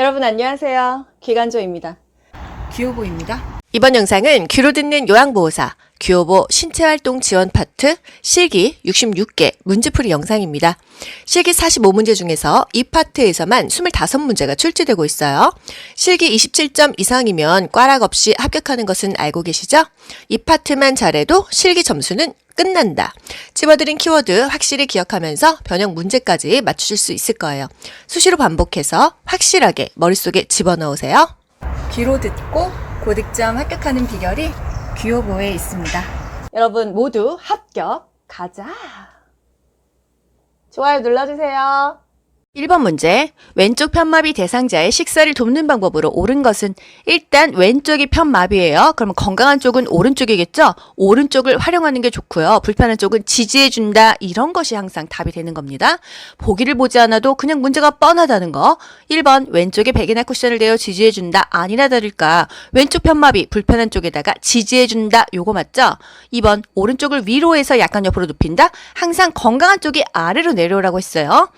여러분 안녕하세요. 기관조입니다. 귀요보입니다. 이번 영상은 귀로 듣는 요양보호사, 귀요보 신체활동 지원 파트 실기 66개 문제풀이 영상입니다. 실기 45문제 중에서 이 파트에서만 25문제가 출제되고 있어요. 실기 27점 이상이면 꽈락 없이 합격하는 것은 알고 계시죠? 이 파트만 잘해도 실기 점수는 끝난다. 집어드린 키워드 확실히 기억하면서 변형 문제까지 맞추실 수 있을 거예요. 수시로 반복해서 확실하게 머릿속에 집어넣으세요. 귀로 듣고 고득점 합격하는 비결이 귀요보에 있습니다. 여러분 모두 합격 가자. 좋아요 눌러주세요. 1번 문제. 왼쪽 편마비 대상자의 식사를 돕는 방법으로 옳은 것은 일단 왼쪽이 편마비예요. 그러면 건강한 쪽은 오른쪽이겠죠? 오른쪽을 활용하는 게 좋고요. 불편한 쪽은 지지해준다. 이런 것이 항상 답이 되는 겁니다. 보기를 보지 않아도 그냥 문제가 뻔하다는 거. 1번 왼쪽에 베개나 쿠션을 대어 지지해준다. 아니나 다를까 왼쪽 편마비 불편한 쪽에다가 지지해준다. 요거 맞죠? 2번 오른쪽을 위로 해서 약간 옆으로 눕힌다. 항상 건강한 쪽이 아래로 내려오라고 했어요.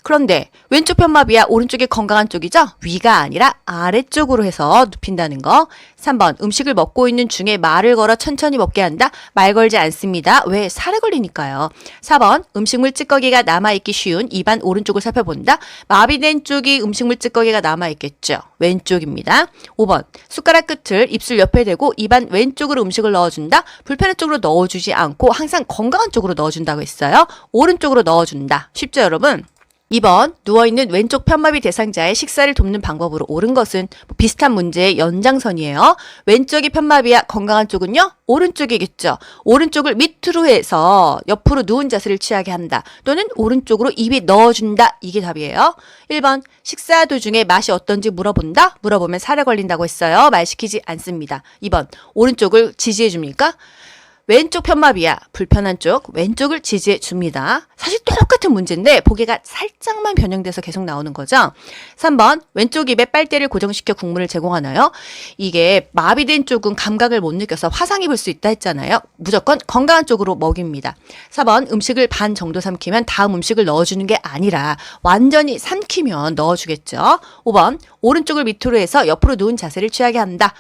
그런데 왼쪽 편마비야 오른쪽이 건강한 쪽이죠? 위가 아니라 아래쪽으로 해서 눕힌다는 거. 3번 음식을 먹고 있는 중에 말을 걸어 천천히 먹게 한다. 말 걸지 않습니다. 왜? 살에 걸리니까요. 4번 음식물 찌꺼기가 남아있기 쉬운 입안 오른쪽을 살펴본다. 마비된 쪽이 음식물 찌꺼기가 남아있겠죠. 왼쪽입니다. 5번 숟가락 끝을 입술 옆에 대고 입안 왼쪽으로 음식을 넣어준다. 불편한 쪽으로 넣어주지 않고 항상 건강한 쪽으로 넣어준다고 했어요. 오른쪽으로 넣어준다. 쉽죠 여러분? 2번 누워있는 왼쪽 편마비 대상자의 식사를 돕는 방법으로 옳은 것은 비슷한 문제의 연장선이에요. 왼쪽이 편마비야 건강한 쪽은요? 오른쪽이겠죠. 오른쪽을 밑으로 해서 옆으로 누운 자세를 취하게 한다. 또는 오른쪽으로 입에 넣어준다. 이게 답이에요. 1번 식사 도중에 맛이 어떤지 물어본다. 물어보면 살에 걸린다고 했어요. 말 시키지 않습니다. 2번 오른쪽을 지지해 줍니까? 왼쪽 편마비야 불편한 쪽 왼쪽을 지지해 줍니다. 사실 똑같은 문제인데 보기가 살짝만 변형돼서 계속 나오는 거죠. 3번 왼쪽 입에 빨대를 고정시켜 국물을 제공하나요? 이게 마비된 쪽은 감각을 못 느껴서 화상 입을 수 있다 했잖아요. 무조건 건강한 쪽으로 먹입니다. 4번 음식을 반 정도 삼키면 다음 음식을 넣어주는 게 아니라 완전히 삼키면 넣어주겠죠. 5번 오른쪽을 밑으로 해서 옆으로 누운 자세를 취하게 한다.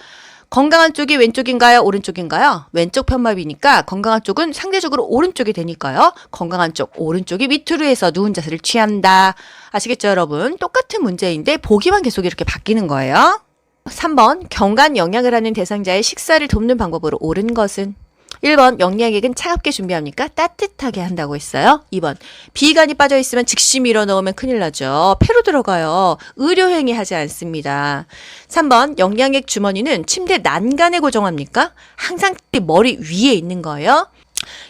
건강한 쪽이 왼쪽인가요? 오른쪽인가요? 왼쪽 편마비니까 건강한 쪽은 상대적으로 오른쪽이 되니까요. 건강한 쪽, 오른쪽이 밑으로 해서 누운 자세를 취한다. 아시겠죠, 여러분? 똑같은 문제인데 보기만 계속 이렇게 바뀌는 거예요. 3번 경관 영양을 하는 대상자의 식사를 돕는 방법으로 옳은 것은 1번 영양액은 차갑게 준비합니까? 따뜻하게 한다고 했어요. 2번 비간이 빠져있으면 즉시 밀어넣으면 큰일 나죠. 폐로 들어가요. 의료행위 하지 않습니다. 3번 영양액 주머니는 침대 난간에 고정합니까? 항상 머리 위에 있는 거예요.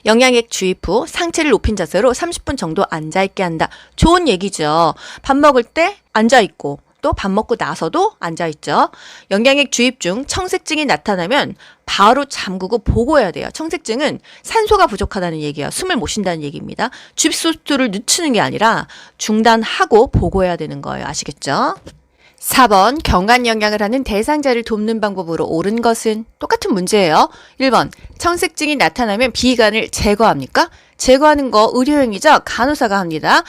영양액 주입 후 상체를 높인 자세로 30분 정도 앉아있게 한다. 좋은 얘기죠. 밥 먹을 때 앉아있고 또 밥 먹고 나서도 앉아있죠. 영양액 주입 중 청색증이 나타나면 바로 잠그고 보고해야 돼요. 청색증은 산소가 부족하다는 얘기예요. 숨을 못 쉰다는 얘기입니다. 주입소스를 늦추는 게 아니라 중단하고 보고해야 되는 거예요. 아시겠죠? 4번 경관 영양을 하는 대상자를 돕는 방법으로 옳은 것은 똑같은 문제예요. 1번 청색증이 나타나면 비간을 제거합니까? 제거하는 거 의료행위죠. 간호사가 합니다.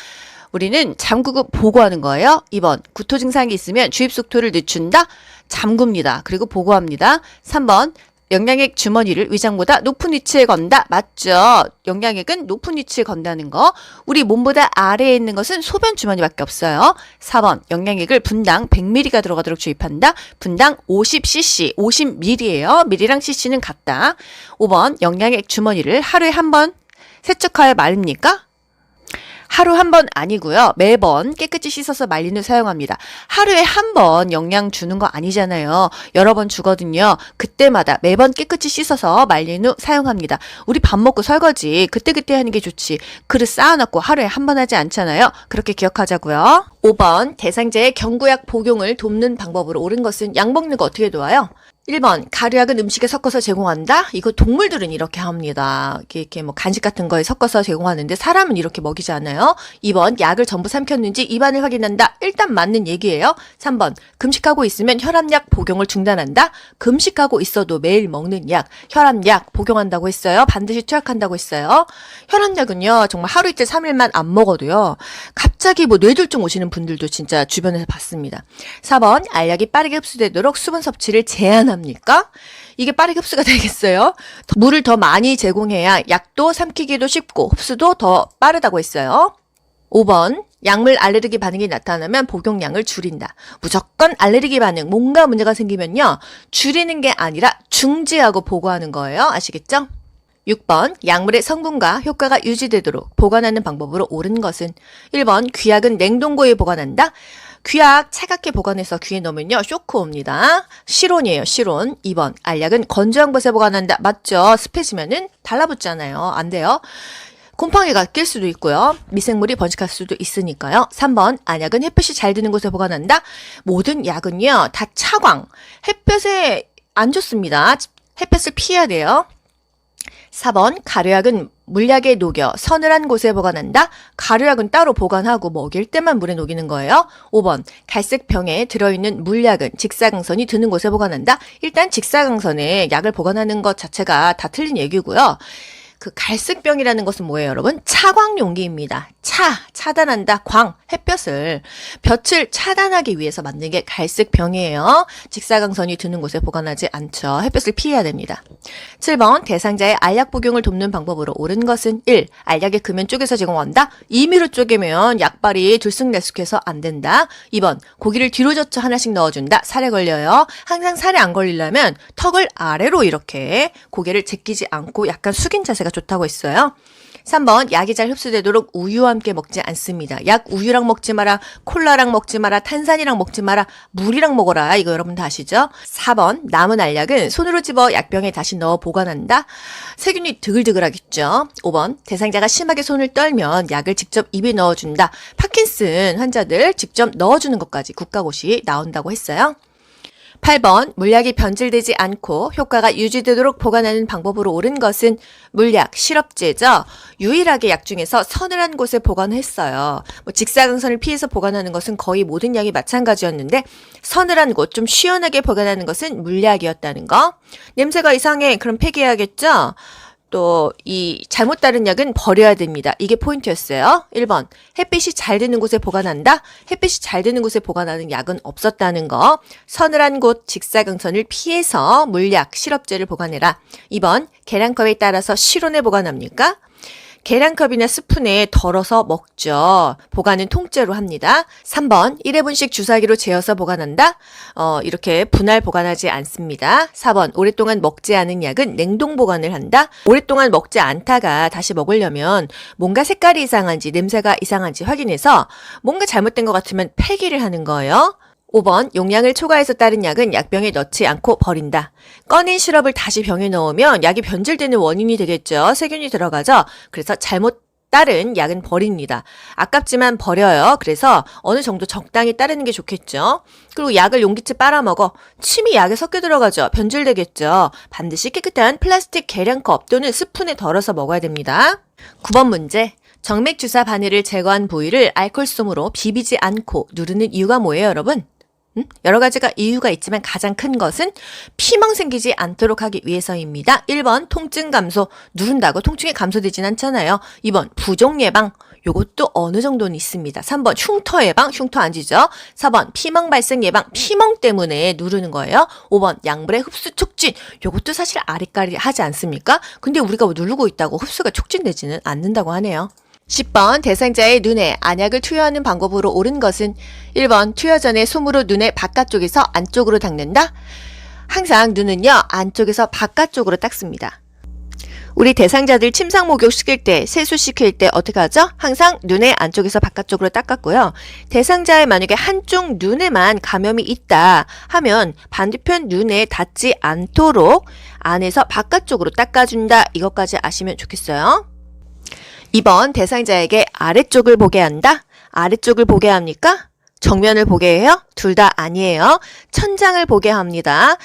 우리는 잠그고 보고하는 거예요. 2번 구토 증상이 있으면 주입 속도를 늦춘다. 잠굽니다. 그리고 보고합니다. 3번 영양액 주머니를 위장보다 높은 위치에 건다. 맞죠? 영양액은 높은 위치에 건다는 거. 우리 몸보다 아래에 있는 것은 소변 주머니밖에 없어요. 4번 영양액을 분당 100ml가 들어가도록 주입한다. 분당 50cc, 50ml예요. ml랑 cc는 같다. 5번 영양액 주머니를 하루에 한 번 세척하여 말립니까? 하루 한 번 아니고요. 매번 깨끗이 씻어서 말린 후 사용합니다. 하루에 한 번 영양 주는 거 아니잖아요. 여러 번 주거든요. 그때마다 매번 깨끗이 씻어서 말린 후 사용합니다. 우리 밥 먹고 설거지 그때그때 하는 게 좋지. 그릇 쌓아놓고 하루에 한 번 하지 않잖아요. 그렇게 기억하자고요. 5번 대상자의 경구약 복용을 돕는 방법으로 옳은 것은 약 먹는 거 어떻게 도와요? 1번, 가루약은 음식에 섞어서 제공한다? 이거 동물들은 이렇게 합니다. 이렇게 뭐 간식 같은 거에 섞어서 제공하는데 사람은 이렇게 먹이지 않아요. 2번, 약을 전부 삼켰는지 입안을 확인한다? 일단 맞는 얘기예요. 3번, 금식하고 있으면 혈압약 복용을 중단한다? 금식하고 있어도 매일 먹는 약, 혈압약 복용한다고 했어요. 반드시 투약한다고 했어요. 혈압약은요, 정말 하루 이틀 3일만 안 먹어도요, 갑자기 뭐 뇌졸중 오시는 분들도 진짜 주변에서 봤습니다. 4번, 알약이 빠르게 흡수되도록 수분 섭취를 제한합니다. 합니까? 이게 빠르게 흡수가 되겠어요? 물을 더 많이 제공해야 약도 삼키기도 쉽고 흡수도 더 빠르다고 했어요. 5번, 약물 알레르기 반응이 나타나면 복용량을 줄인다. 무조건 알레르기 반응, 뭔가 문제가 생기면요, 줄이는 게 아니라 중지하고 보고하는 거예요. 아시겠죠? 6번, 약물의 성분과 효과가 유지되도록 보관하는 방법으로 옳은 것은 1번, 귀약은 냉동고에 보관한다. 귀약 차갑게 보관해서 귀에 넣으면요, 쇼크 옵니다. 실온이에요, 실온. 2번, 알약은 건조한 곳에 보관한다. 맞죠? 습해지면은 달라붙잖아요. 안 돼요. 곰팡이가 낄 수도 있고요. 미생물이 번식할 수도 있으니까요. 3번, 안약은 햇볕이 잘 드는 곳에 보관한다. 모든 약은요, 다 차광. 햇볕에 안 좋습니다. 햇볕을 피해야 돼요. 4번, 가루약은 물약에 녹여 서늘한 곳에 보관한다. 가루약은 따로 보관하고 먹일 때만 물에 녹이는 거예요. 5번, 갈색 병에 들어있는 물약은 직사광선이 드는 곳에 보관한다. 일단 직사광선에 약을 보관하는 것 자체가 다 틀린 얘기고요. 그 갈색병이라는 것은 뭐예요, 여러분? 차광 용기입니다. 차단한다. 햇볕을 볕을 차단하기 위해서 만든 게 갈색병이에요. 직사광선이 드는 곳에 보관하지 않죠. 햇볕을 피해야 됩니다. 7번, 대상자의 알약 복용을 돕는 방법으로 옳은 것은 1. 알약의 금연 쪼개서 제공한다. 임의로 쪼개면 약발이 들쑥날쑥해서 안 된다. 2번, 고기를 뒤로 젖혀 하나씩 넣어준다. 살에 걸려요. 항상 살에 안 걸리려면 턱을 아래로 이렇게 고개를 제끼지 않고 약간 숙인 자세가 좋다고 했어요. 3번, 약이 잘 흡수되도록 우유와 함께 먹지 않습니다. 약 우유랑 먹지 마라, 콜라랑 먹지 마라, 탄산이랑 먹지 마라, 물이랑 먹어라. 이거 여러분 다 아시죠? 4번, 남은 알약은 손으로 집어 약병에 다시 넣어 보관한다. 세균이 드글드글하겠죠. 5번, 대상자가 심하게 손을 떨면 약을 직접 입에 넣어준다. 파킨슨 환자들 직접 넣어주는 것까지 국가고시 나온다고 했어요. 8번, 물약이 변질되지 않고 효과가 유지되도록 보관하는 방법으로 옳은 것은 물약, 시럽제죠. 유일하게 약 중에서 서늘한 곳에 보관했어요. 직사광선을 피해서 보관하는 것은 거의 모든 약이 마찬가지였는데 서늘한 곳, 좀 시원하게 보관하는 것은 물약이었다는 거. 냄새가 이상해. 그럼 폐기해야겠죠? 또 이 잘못 따른 약은 버려야 됩니다. 이게 포인트였어요. 1번, 햇빛이 잘 드는 곳에 보관한다. 햇빛이 잘 드는 곳에 보관하는 약은 없었다는 거. 서늘한 곳, 직사광선을 피해서 물약, 시럽제를 보관해라. 2번, 계량컵에 따라서 실온에 보관합니까? 계량컵이나 스푼에 덜어서 먹죠. 보관은 통째로 합니다. 3번, 1회분씩 주사기로 재어서 보관한다. 이렇게 분할 보관하지 않습니다. 4번, 오랫동안 먹지 않은 약은 냉동 보관을 한다. 오랫동안 먹지 않다가 다시 먹으려면 뭔가 색깔이 이상한지 냄새가 이상한지 확인해서 뭔가 잘못된 것 같으면 폐기를 하는 거예요. 5번, 용량을 초과해서 따른 약은 약병에 넣지 않고 버린다. 꺼낸 시럽을 다시 병에 넣으면 약이 변질되는 원인이 되겠죠. 세균이 들어가죠. 그래서 잘못 따른 약은 버립니다. 아깝지만 버려요. 그래서 어느 정도 적당히 따르는 게 좋겠죠. 그리고 약을 용기째 빨아먹어. 침이 약에 섞여 들어가죠. 변질되겠죠. 반드시 깨끗한 플라스틱 계량컵 또는 스푼에 덜어서 먹어야 됩니다. 9번 문제. 정맥 주사 바늘을 제거한 부위를 알코올솜으로 비비지 않고 누르는 이유가 뭐예요, 여러분? 여러 가지가 이유가 있지만 가장 큰 것은 피멍 생기지 않도록 하기 위해서입니다. 1번, 통증 감소. 누른다고 통증이 감소되진 않잖아요. 2번, 부종 예방. 요것도 어느 정도는 있습니다. 3번, 흉터 예방. 흉터 안 지죠? 4번, 피멍 발생 예방. 피멍 때문에 누르는 거예요. 5번, 약물의 흡수 촉진. 요것도 사실 아리까리 하지 않습니까? 근데 우리가 누르고 있다고 흡수가 촉진되지는 않는다고 하네요. 10번, 대상자의 눈에 안약을 투여하는 방법으로 옳은 것은 1번, 투여 전에 솜으로 눈의 바깥쪽에서 안쪽으로 닦는다. 항상 눈은요, 안쪽에서 바깥쪽으로 닦습니다. 우리 대상자들 침상 목욕시킬 때, 세수시킬 때 어떻게 하죠? 항상 눈의 안쪽에서 바깥쪽으로 닦았고요. 대상자의 만약에 한쪽 눈에만 감염이 있다 하면 반대편 눈에 닿지 않도록 안에서 바깥쪽으로 닦아준다. 이것까지 아시면 좋겠어요. 2번, 대상자에게 아래쪽을 보게 한다. 아래쪽을 보게 합니까? 정면을 보게 해요? 둘 다 아니에요. 천장을 보게 합니다.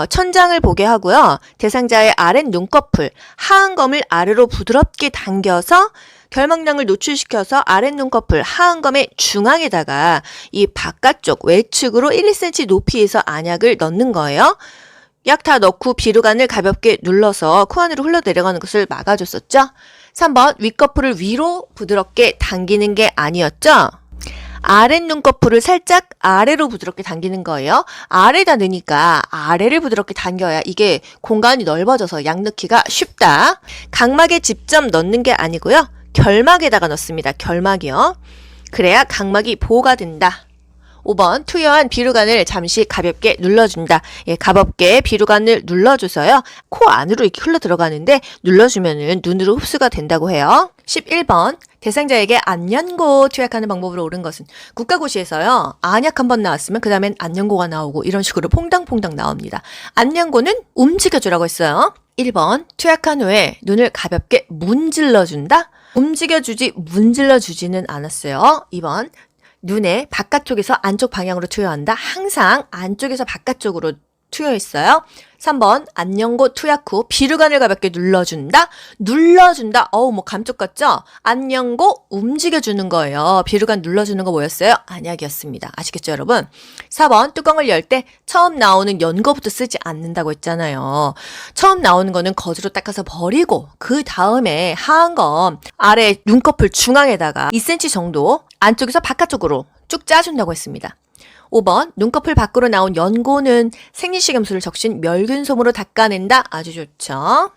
천장을 보게 하고요. 대상자의 아랫 눈꺼풀, 하안검을 아래로 부드럽게 당겨서 결막량을 노출시켜서 아랫 눈꺼풀 하안검의 중앙에다가 이 바깥쪽 외측으로 1, 2cm 높이에서 안약을 넣는 거예요. 약 다 넣고 비루관을 가볍게 눌러서 코 안으로 흘러내려가는 것을 막아줬었죠. 3번 윗꺼풀을 위로 부드럽게 당기는 게 아니었죠. 아랫 눈꺼풀을 살짝 아래로 부드럽게 당기는 거예요. 아래다 넣으니까 아래를 부드럽게 당겨야 이게 공간이 넓어져서 약 넣기가 쉽다. 각막에 직접 넣는 게 아니고요. 결막에다가 넣습니다. 결막이요. 그래야 각막이 보호가 된다. 5번 투여한 비루관을 잠시 가볍게 눌러준다. 예, 가볍게 비루관을 눌러줘서요. 코 안으로 이렇게 흘러 들어가는데 눌러주면은 눈으로 흡수가 된다고 해요. 11번 대상자에게 안연고 투약하는 방법으로 옳은 것은 국가고시에서요. 안약 한번 나왔으면 그 다음엔 안연고가 나오고 이런 식으로 퐁당퐁당 나옵니다. 안연고는 움직여주라고 했어요. 1번 투약한 후에 눈을 가볍게 문질러준다. 움직여주지 문질러주지는 않았어요. 2번 눈에 바깥쪽에서 안쪽 방향으로 투여한다. 항상 안쪽에서 바깥쪽으로 투여했어요. 3번 안연고 투약 후 비루관을 가볍게 눌러준다. 눌러준다. 뭐 감쪽 같죠? 안연고 움직여주는 거예요. 비루관 눌러주는 거 뭐였어요? 안약이었습니다. 아시겠죠 여러분? 4번 뚜껑을 열 때 처음 나오는 연고부터 쓰지 않는다고 했잖아요. 처음 나오는 거는 거즈로 닦아서 버리고 그 다음에 하안검 아래 눈꺼풀 중앙에다가 2cm 정도 안쪽에서 바깥쪽으로 쭉 짜준다고 했습니다. 5번 눈꺼풀 밖으로 나온 연고는 생리식염수를 적신 멸균솜으로 닦아낸다. 아주 좋죠.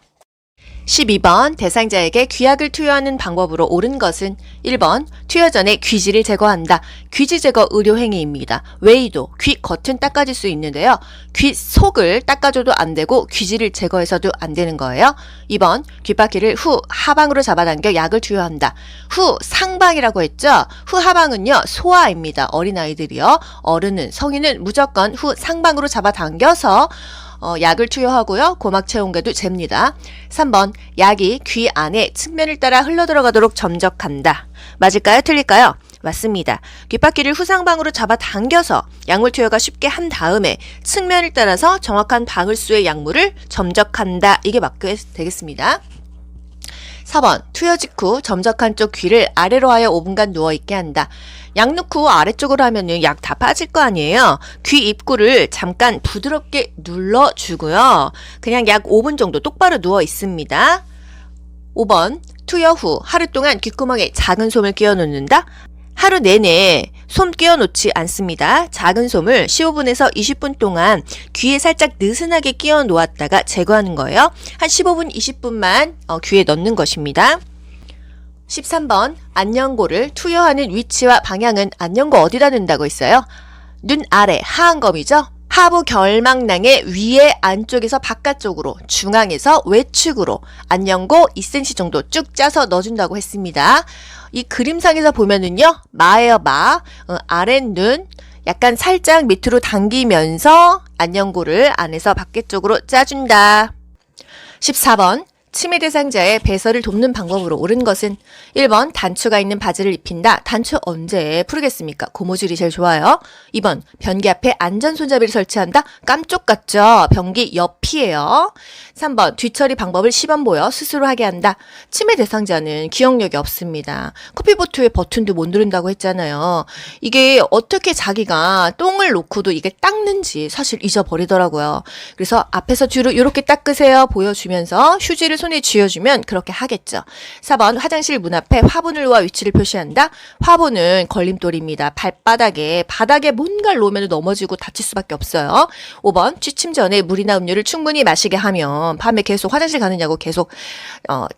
12번 대상자에게 귀약을 투여하는 방법으로 옳은 것은 1번 투여 전에 귀지를 제거한다. 귀지 제거 의료 행위입니다. 웨이도 귀 겉은 닦아줄 수 있는데요. 귀 속을 닦아줘도 안 되고 귀지를 제거해서도 안 되는 거예요. 2번 귓바퀴를 후 하방으로 잡아당겨 약을 투여한다. 후 상방이라고 했죠. 후 하방은요 소아입니다. 어린아이들이요. 어른은 성인은 무조건 후 상방으로 잡아당겨서 약을 투여하고요. 고막 체온계도 잽니다. 3번 약이 귀 안에 측면을 따라 흘러들어가도록 점적한다. 맞을까요? 틀릴까요? 맞습니다. 귓바퀴를 후상방으로 잡아당겨서 약물 투여가 쉽게 한 다음에 측면을 따라서 정확한 방울수의 약물을 점적한다. 이게 맞게 되겠습니다. 4번 투여 직후 점적한 쪽 귀를 아래로 하여 5분간 누워있게 한다. 약 넣고 아래쪽으로 하면은 약 다 빠질 거 아니에요. 귀 입구를 잠깐 부드럽게 눌러주고요. 그냥 약 5분 정도 똑바로 누워 있습니다. 5번 투여 후 하루 동안 귓구멍에 작은 솜을 끼워 놓는다. 하루 내내 솜 끼워 놓지 않습니다. 작은 솜을 15분에서 20분 동안 귀에 살짝 느슨하게 끼워 놓았다가 제거하는 거예요. 한 15분, 20분만 귀에 넣는 것입니다. 13번 안연고를 투여하는 위치와 방향은 안연고 어디다 넣는다고 했어요? 눈 아래 하안검이죠. 하부 결막낭의 위에 안쪽에서 바깥쪽으로 중앙에서 외측으로 안연고 2cm 정도 쭉 짜서 넣어준다고 했습니다. 이 그림상에서 보면은요 마예요 마 아랫눈 약간 살짝 밑으로 당기면서 안연고를 안에서 밖쪽으로 짜준다. 14번 치매 대상자의 배설을 돕는 방법으로 옳은 것은 1번 단추가 있는 바지를 입힌다. 단추 언제 풀겠습니까? 고무줄이 제일 좋아요. 2번 변기 앞에 안전 손잡이를 설치한다. 깜쪽 같죠? 변기 옆이에요. 3번 뒤처리 방법을 시범 보여 스스로 하게 한다. 치매 대상자는 기억력이 없습니다. 커피보트의 버튼도 못 누른다고 했잖아요. 이게 어떻게 자기가 똥을 놓고도 이게 닦는지 사실 잊어버리더라고요. 그래서 앞에서 뒤로 이렇게 닦으세요 보여주면서 휴지를 손에 쥐어주면 그렇게 하겠죠. 4번 화장실 문 앞에 화분을 놓아 위치를 표시한다. 화분은 걸림돌입니다. 발바닥에 바닥에 뭔가를 놓으면 넘어지고 다칠 수밖에 없어요. 5번 취침 전에 물이나 음료를 충분히 마시게 하면 밤에 계속 화장실 가느냐고 계속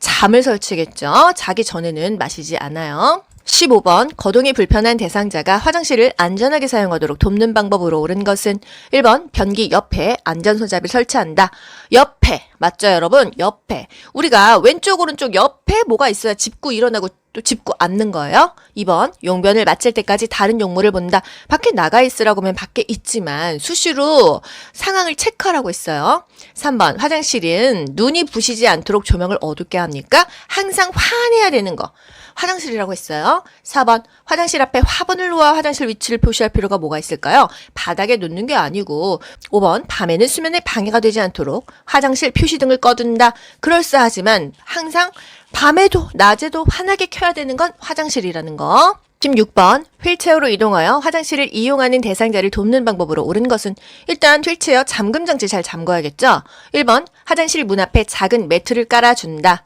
잠을 설치겠죠. 자기 전에는 마시지 않아요. 15번 거동이 불편한 대상자가 화장실을 안전하게 사용하도록 돕는 방법으로 옳은 것은 1번 변기 옆에 안전손잡이를 설치한다. 옆에 맞죠, 여러분? 옆에. 우리가 왼쪽, 오른쪽 옆에 뭐가 있어야 짚고 일어나고 또 짚고 앉는 거예요. 2번, 용변을 마칠 때까지 다른 용물을 본다. 밖에 나가 있으라고 하면 밖에 있지만 수시로 상황을 체크하라고 했어요. 3번, 화장실은 눈이 부시지 않도록 조명을 어둡게 합니까? 항상 환해야 되는 거. 화장실이라고 했어요. 4번, 화장실 앞에 화분을 놓아 화장실 위치를 표시할 필요가 뭐가 있을까요? 바닥에 놓는 게 아니고. 5번, 밤에는 수면에 방해가 되지 않도록 화장실 표시등을 꺼둔다. 그럴싸하지만 항상 밤에도 낮에도 환하게 켜야 되는 건 화장실이라는 거. 16번, 휠체어로 이동하여 화장실을 이용하는 대상자를 돕는 방법으로 옳은 것은 일단 휠체어 잠금 장치 잘 잠궈야겠죠? 1번, 화장실 문 앞에 작은 매트를 깔아준다.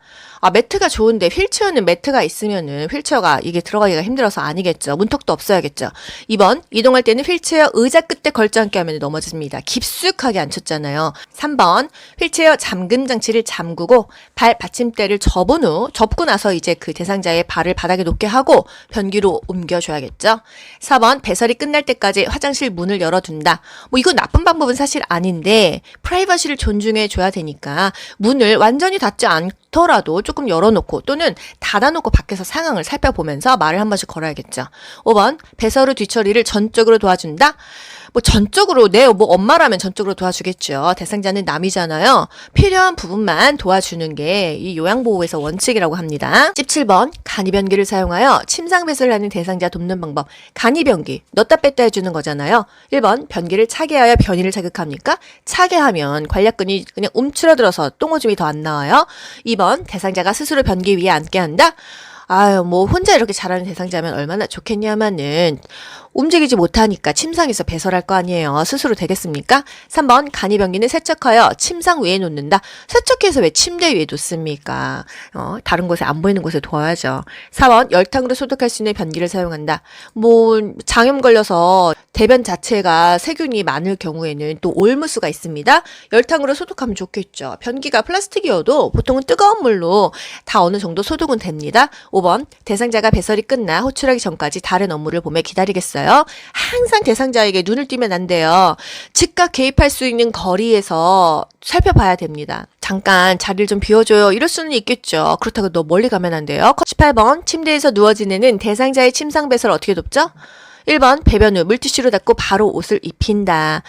매트가 좋은데 휠체어는 매트가 있으면은 휠체어가 이게 들어가기가 힘들어서 아니겠죠. 문턱도 없어야겠죠. 2번, 이동할 때는 휠체어 의자 끝에 걸쳐 앉게 하면 넘어집니다. 깊숙하게 앉혔잖아요. 3번, 휠체어 잠금 장치를 잠그고 발 받침대를 접고 나서 이제 그 대상자의 발을 바닥에 놓게 하고 변기로 옮겨줘야겠죠. 4번, 배설이 끝날 때까지 화장실 문을 열어둔다. 이거 나쁜 방법은 사실 아닌데 프라이버시를 존중해 줘야 되니까 문을 완전히 닫지 않더라도 조금 열어놓고 또는 닫아놓고 밖에서 상황을 살펴보면서 말을 한 번씩 걸어야겠죠. 5번, 배설 후 뒤처리를 전적으로 도와준다. 전적으로 엄마라면 전적으로 도와주겠죠. 대상자는 남이잖아요. 필요한 부분만 도와주는 게 이 요양보호에서 원칙이라고 합니다. 17번, 간이변기를 사용하여 침상 배설을 하는 대상자 돕는 방법. 간이변기, 넣다 뺐다 해주는 거잖아요. 1번, 변기를 차게 하여 변이를 자극합니까? 차게 하면 관략근이 그냥 움츠러들어서 똥오줌이 더 안 나와요. 2번, 대상자가 스스로 변기 위에 앉게 한다. 혼자 이렇게 잘하는 대상자면 얼마나 좋겠냐마는 움직이지 못하니까 침상에서 배설할 거 아니에요. 스스로 되겠습니까? 3번, 간이변기는 세척하여 침상 위에 놓는다. 세척해서 왜 침대 위에 놓습니까? 다른 곳에 안 보이는 곳에 둬야죠. 4번, 열탕으로 소독할 수 있는 변기를 사용한다. 장염 걸려서 대변 자체가 세균이 많을 경우에는 또 올무수가 있습니다. 열탕으로 소독하면 좋겠죠. 변기가 플라스틱이어도 보통은 뜨거운 물로 다 어느 정도 소독은 됩니다. 5번, 대상자가 배설이 끝나 호출하기 전까지 다른 업무를 보며 기다리겠어요. 항상 대상자에게 눈을 띄면 안 돼요. 즉각 개입할 수 있는 거리에서 살펴봐야 됩니다. 잠깐 자리를 좀 비워줘요. 이럴 수는 있겠죠. 그렇다고 너 멀리 가면 안 돼요. 18번, 침대에서 누워 지내는 대상자의 침상 배설 어떻게 돕죠? 1번, 배변 후 물티슈로 닦고 바로 옷을 입힌다.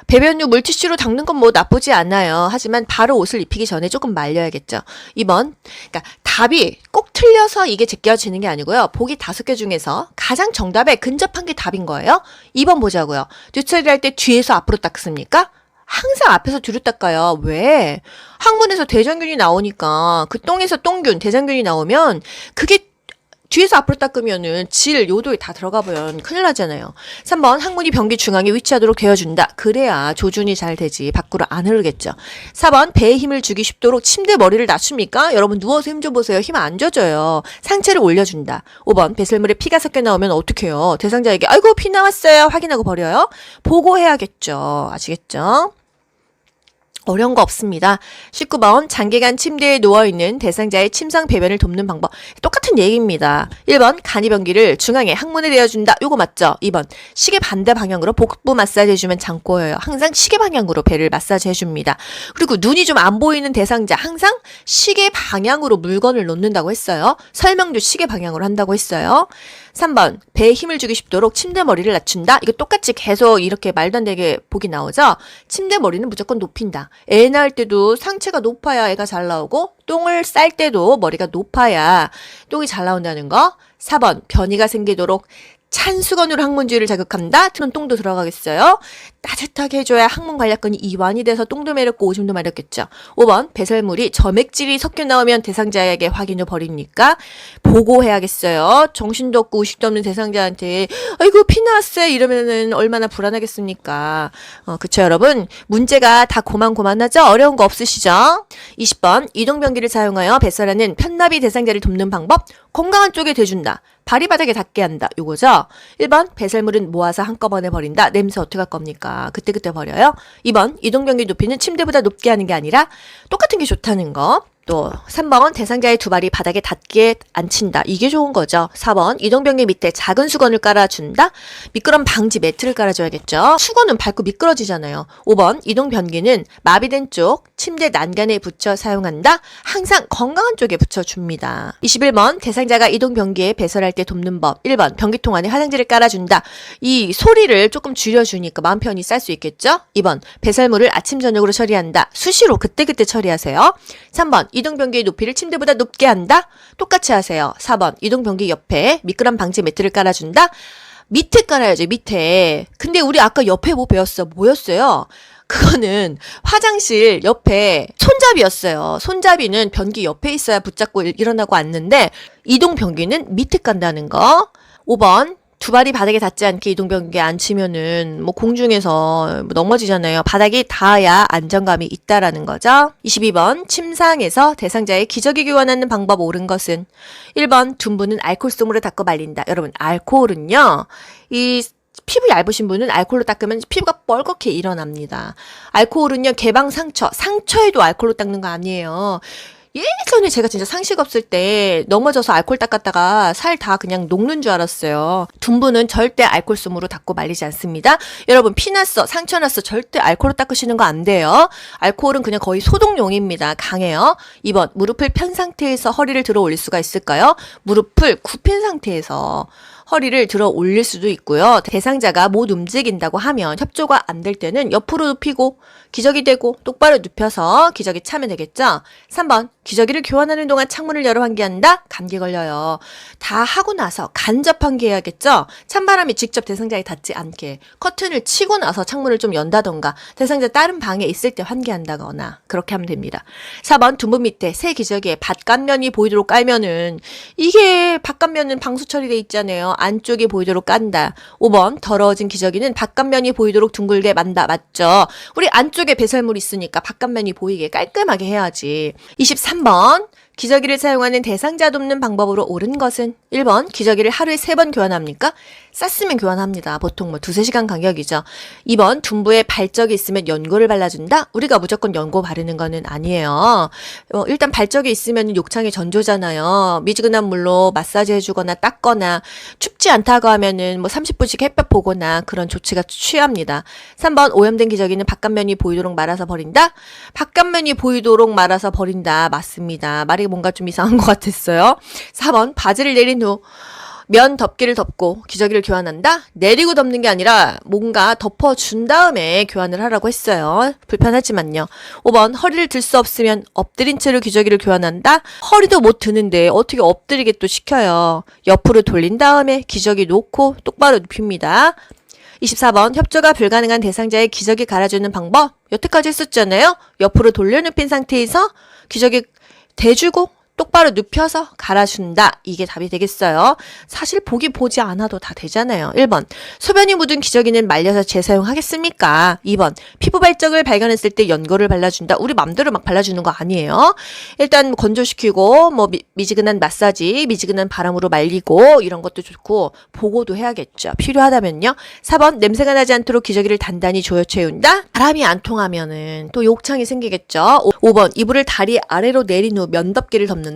배변 후 물티슈로 닦는 건 나쁘지 않아요. 하지만 바로 옷을 입히기 전에 조금 말려야겠죠. 2번, 그러니까 답이 꼭 틀려서 이게 제껴지는 게 아니고요. 보기 5개 중에서 가장 정답에 근접한 게 답인 거예요. 2번 보자고요. 뒤처리할 때 뒤에서 앞으로 닦습니까? 항상 앞에서 뒤로 닦아요. 왜? 항문에서 대장균이 나오니까 그 똥에서 똥균, 대장균이 나오면 그게 뒤에서 앞으로 닦으면은 요도에 다 들어가 버리면 큰일 나잖아요. 3번, 항문이 변기 중앙에 위치하도록 되어준다. 그래야 조준이 잘 되지. 밖으로 안 흐르겠죠. 4번, 배에 힘을 주기 쉽도록 침대 머리를 낮춥니까? 여러분 누워서 힘 줘보세요. 힘 안 줘줘요. 상체를 올려준다. 5번, 배설물에 피가 섞여 나오면 어떡해요? 대상자에게 아이고 피 나왔어요. 확인하고 버려요. 보고해야겠죠. 아시겠죠? 어려운 거 없습니다. 19번, 장기간 침대에 누워있는 대상자의 침상 배변을 돕는 방법. 똑같은 얘기입니다. 1번, 간이변기를 중앙에 항문에 대어준다. 요거 맞죠? 2번, 시계 반대 방향으로 복부 마사지 해주면 장 꼬여요. 항상 시계 방향으로 배를 마사지 해줍니다. 그리고 눈이 좀 안 보이는 대상자 항상 시계 방향으로 물건을 놓는다고 했어요. 설명도 시계 방향으로 한다고 했어요. 3번, 배에 힘을 주기 쉽도록 침대 머리를 낮춘다. 이거 똑같이 계속 이렇게 말도 안 되게 보기 나오죠? 침대 머리는 무조건 높인다. 애 낳을 때도 상체가 높아야 애가 잘 나오고 똥을 쌀 때도 머리가 높아야 똥이 잘 나온다는 거. 4번, 변이가 생기도록 찬 수건으로 항문 주위를 자극한다. 그럼 똥도 들어가겠어요. 따뜻하게 해줘야 항문 관략근이 이완이 돼서 똥도 마렵고 오줌도 마렵겠죠. 5번, 배설물이 점액질이 섞여 나오면 대상자에게 확인 후 버립니까? 보고해야겠어요. 정신도 없고 의식도 없는 대상자한테 아이고 피 나왔어요 이러면은 얼마나 불안하겠습니까? 그쵸 여러분? 문제가 다 고만고만하죠? 어려운 거 없으시죠? 20번, 이동변기를 사용하여 배설하는 편나비 대상자를 돕는 방법. 건강한 쪽에 대준다. 발이 바닥에 닿게 한다. 요거죠? 1번, 배설물은 모아서 한꺼번에 버린다. 냄새 어떻게 할 겁니까? 그때그때 버려요. 2번, 이동변기 높이는 침대보다 높게 하는 게 아니라 똑같은 게 좋다는 거. 또 3번 대상자의 두 발이 바닥에 닿게 앉힌다. 이게 좋은 거죠. 4번 이동변기 밑에 작은 수건을 깔아준다. 미끄럼 방지 매트를 깔아줘야겠죠. 수건은 밟고 미끄러지잖아요. 5번 이동변기는 마비된 쪽 침대 난간에 붙여 사용한다. 항상 건강한 쪽에 붙여줍니다. 21번 대상자가 이동변기에 배설할 때 돕는 법. 1번 변기통 안에 화장지를 깔아준다. 이 소리를 조금 줄여주니까 마음 편히 쌀 수 있겠죠. 2번 배설물을 아침 저녁으로 처리한다. 수시로 그때그때 처리하세요. 3번 이동변기의 높이를 침대보다 높게 한다. 똑같이 하세요. 4번 이동변기 옆에 미끄럼 방지 매트를 깔아준다. 밑에 깔아야죠. 밑에. 근데 우리 아까 옆에 뭐 배웠어? 뭐였어요? 그거는 화장실 옆에 손잡이였어요. 손잡이는 변기 옆에 있어야 붙잡고 일어나고 앉는데 이동변기는 밑에 깐다는 거. 5번 두 발이 바닥에 닿지 않게 이동변기에 앉히면은 뭐 공중에서 넘어지잖아요. 바닥이 닿아야 안정감이 있다라는 거죠. 22번 침상에서 대상자의 기저귀 교환하는 방법 옳은 것은 1번 둔부는 알코올솜으로 닦고 말린다. 여러분 알코올은요. 이 피부 얇으신 분은 알코올로 닦으면 피부가 뻘겋게 일어납니다. 알코올은요 개방 상처에도 알코올로 닦는 거 아니에요. 예전에 제가 진짜 상식 없을 때 넘어져서 알코올 닦았다가 살 다 그냥 녹는 줄 알았어요. 둔부는 절대 알코올솜으로 닦고 말리지 않습니다. 여러분 피났어, 상처 났어 절대 알코올로 닦으시는 거 안 돼요. 알코올은 그냥 거의 소독용입니다. 강해요. 2번 무릎을 편 상태에서 허리를 들어 올릴 수가 있을까요? 무릎을 굽힌 상태에서 허리를 들어 올릴 수도 있고요. 대상자가 못 움직인다고 하면 협조가 안 될 때는 옆으로 눕히고 기저귀 대고 똑바로 눕혀서 기저귀 차면 되겠죠. 3번 기저귀를 교환하는 동안 창문을 열어 환기한다. 감기 걸려요. 다 하고 나서 간접 환기해야겠죠. 찬바람이 직접 대상자에 닿지 않게 커튼을 치고 나서 창문을 좀 연다던가 대상자 다른 방에 있을 때 환기한다거나 그렇게 하면 됩니다. 4번 둔부 밑에 새 기저귀에 바깥면이 보이도록 깔면은 이게 바깥면은 방수 처리돼 있잖아요. 안쪽이 보이도록 깐다. 5번 더러워진 기저귀는 바깥면이 보이도록 둥글게 만다. 맞죠? 우리 안쪽에 배설물 있으니까 바깥면이 보이게 깔끔하게 해야지. 23번 기저귀를 사용하는 대상자 돕는 방법으로 옳은 것은 1번 기저귀를 하루에 3번 교환합니까? 쌌으면 교환합니다. 보통 뭐 2-3시간 간격이죠. 2번 둔부에 발적이 있으면 연고를 발라준다? 우리가 무조건 연고 바르는 거는 아니에요. 일단 발적이 있으면 욕창이 전조잖아요. 미지근한 물로 마사지 해주거나 닦거나 춥지 않다고 하면은 뭐 30분씩 햇볕 보거나 그런 조치가 취합니다. 3번 오염된 기저귀는 바깥면이 보이도록 말아서 버린다? 바깥면이 보이도록 말아서 버린다. 맞습니다. 말이 뭔가 좀 이상한 것 같았어요. 4번 바지를 내린 후 면 덮개를 덮고 기저귀를 교환한다? 내리고 덮는 게 아니라 뭔가 덮어준 다음에 교환을 하라고 했어요. 불편하지만요. 5번 허리를 들 수 없으면 엎드린 채로 기저귀를 교환한다? 허리도 못 드는데 어떻게 엎드리게 또 시켜요. 옆으로 돌린 다음에 기저귀 놓고 똑바로 눕힙니다. 24번 협조가 불가능한 대상자의 기저귀 갈아주는 방법 여태까지 했었잖아요. 옆으로 돌려 눕힌 상태에서 기저귀 대주고 똑바로 눕혀서 갈아준다. 이게 답이 되겠어요. 사실 보지 않아도 다 되잖아요. 1번 소변이 묻은 기저귀는 말려서 재사용하겠습니까? 2번 피부 발적을 발견했을 때 연고를 발라준다. 우리 맘대로 막 발라주는 거 아니에요. 일단 건조시키고 뭐 미지근한 마사지, 미지근한 바람으로 말리고 이런 것도 좋고 보고도 해야겠죠. 필요하다면요. 4번 냄새가 나지 않도록 기저귀를 단단히 조여 채운다. 바람이 안 통하면은 또 욕창이 생기겠죠. 5번 이불을 다리 아래로 내린 후 면덮개를 덮는다.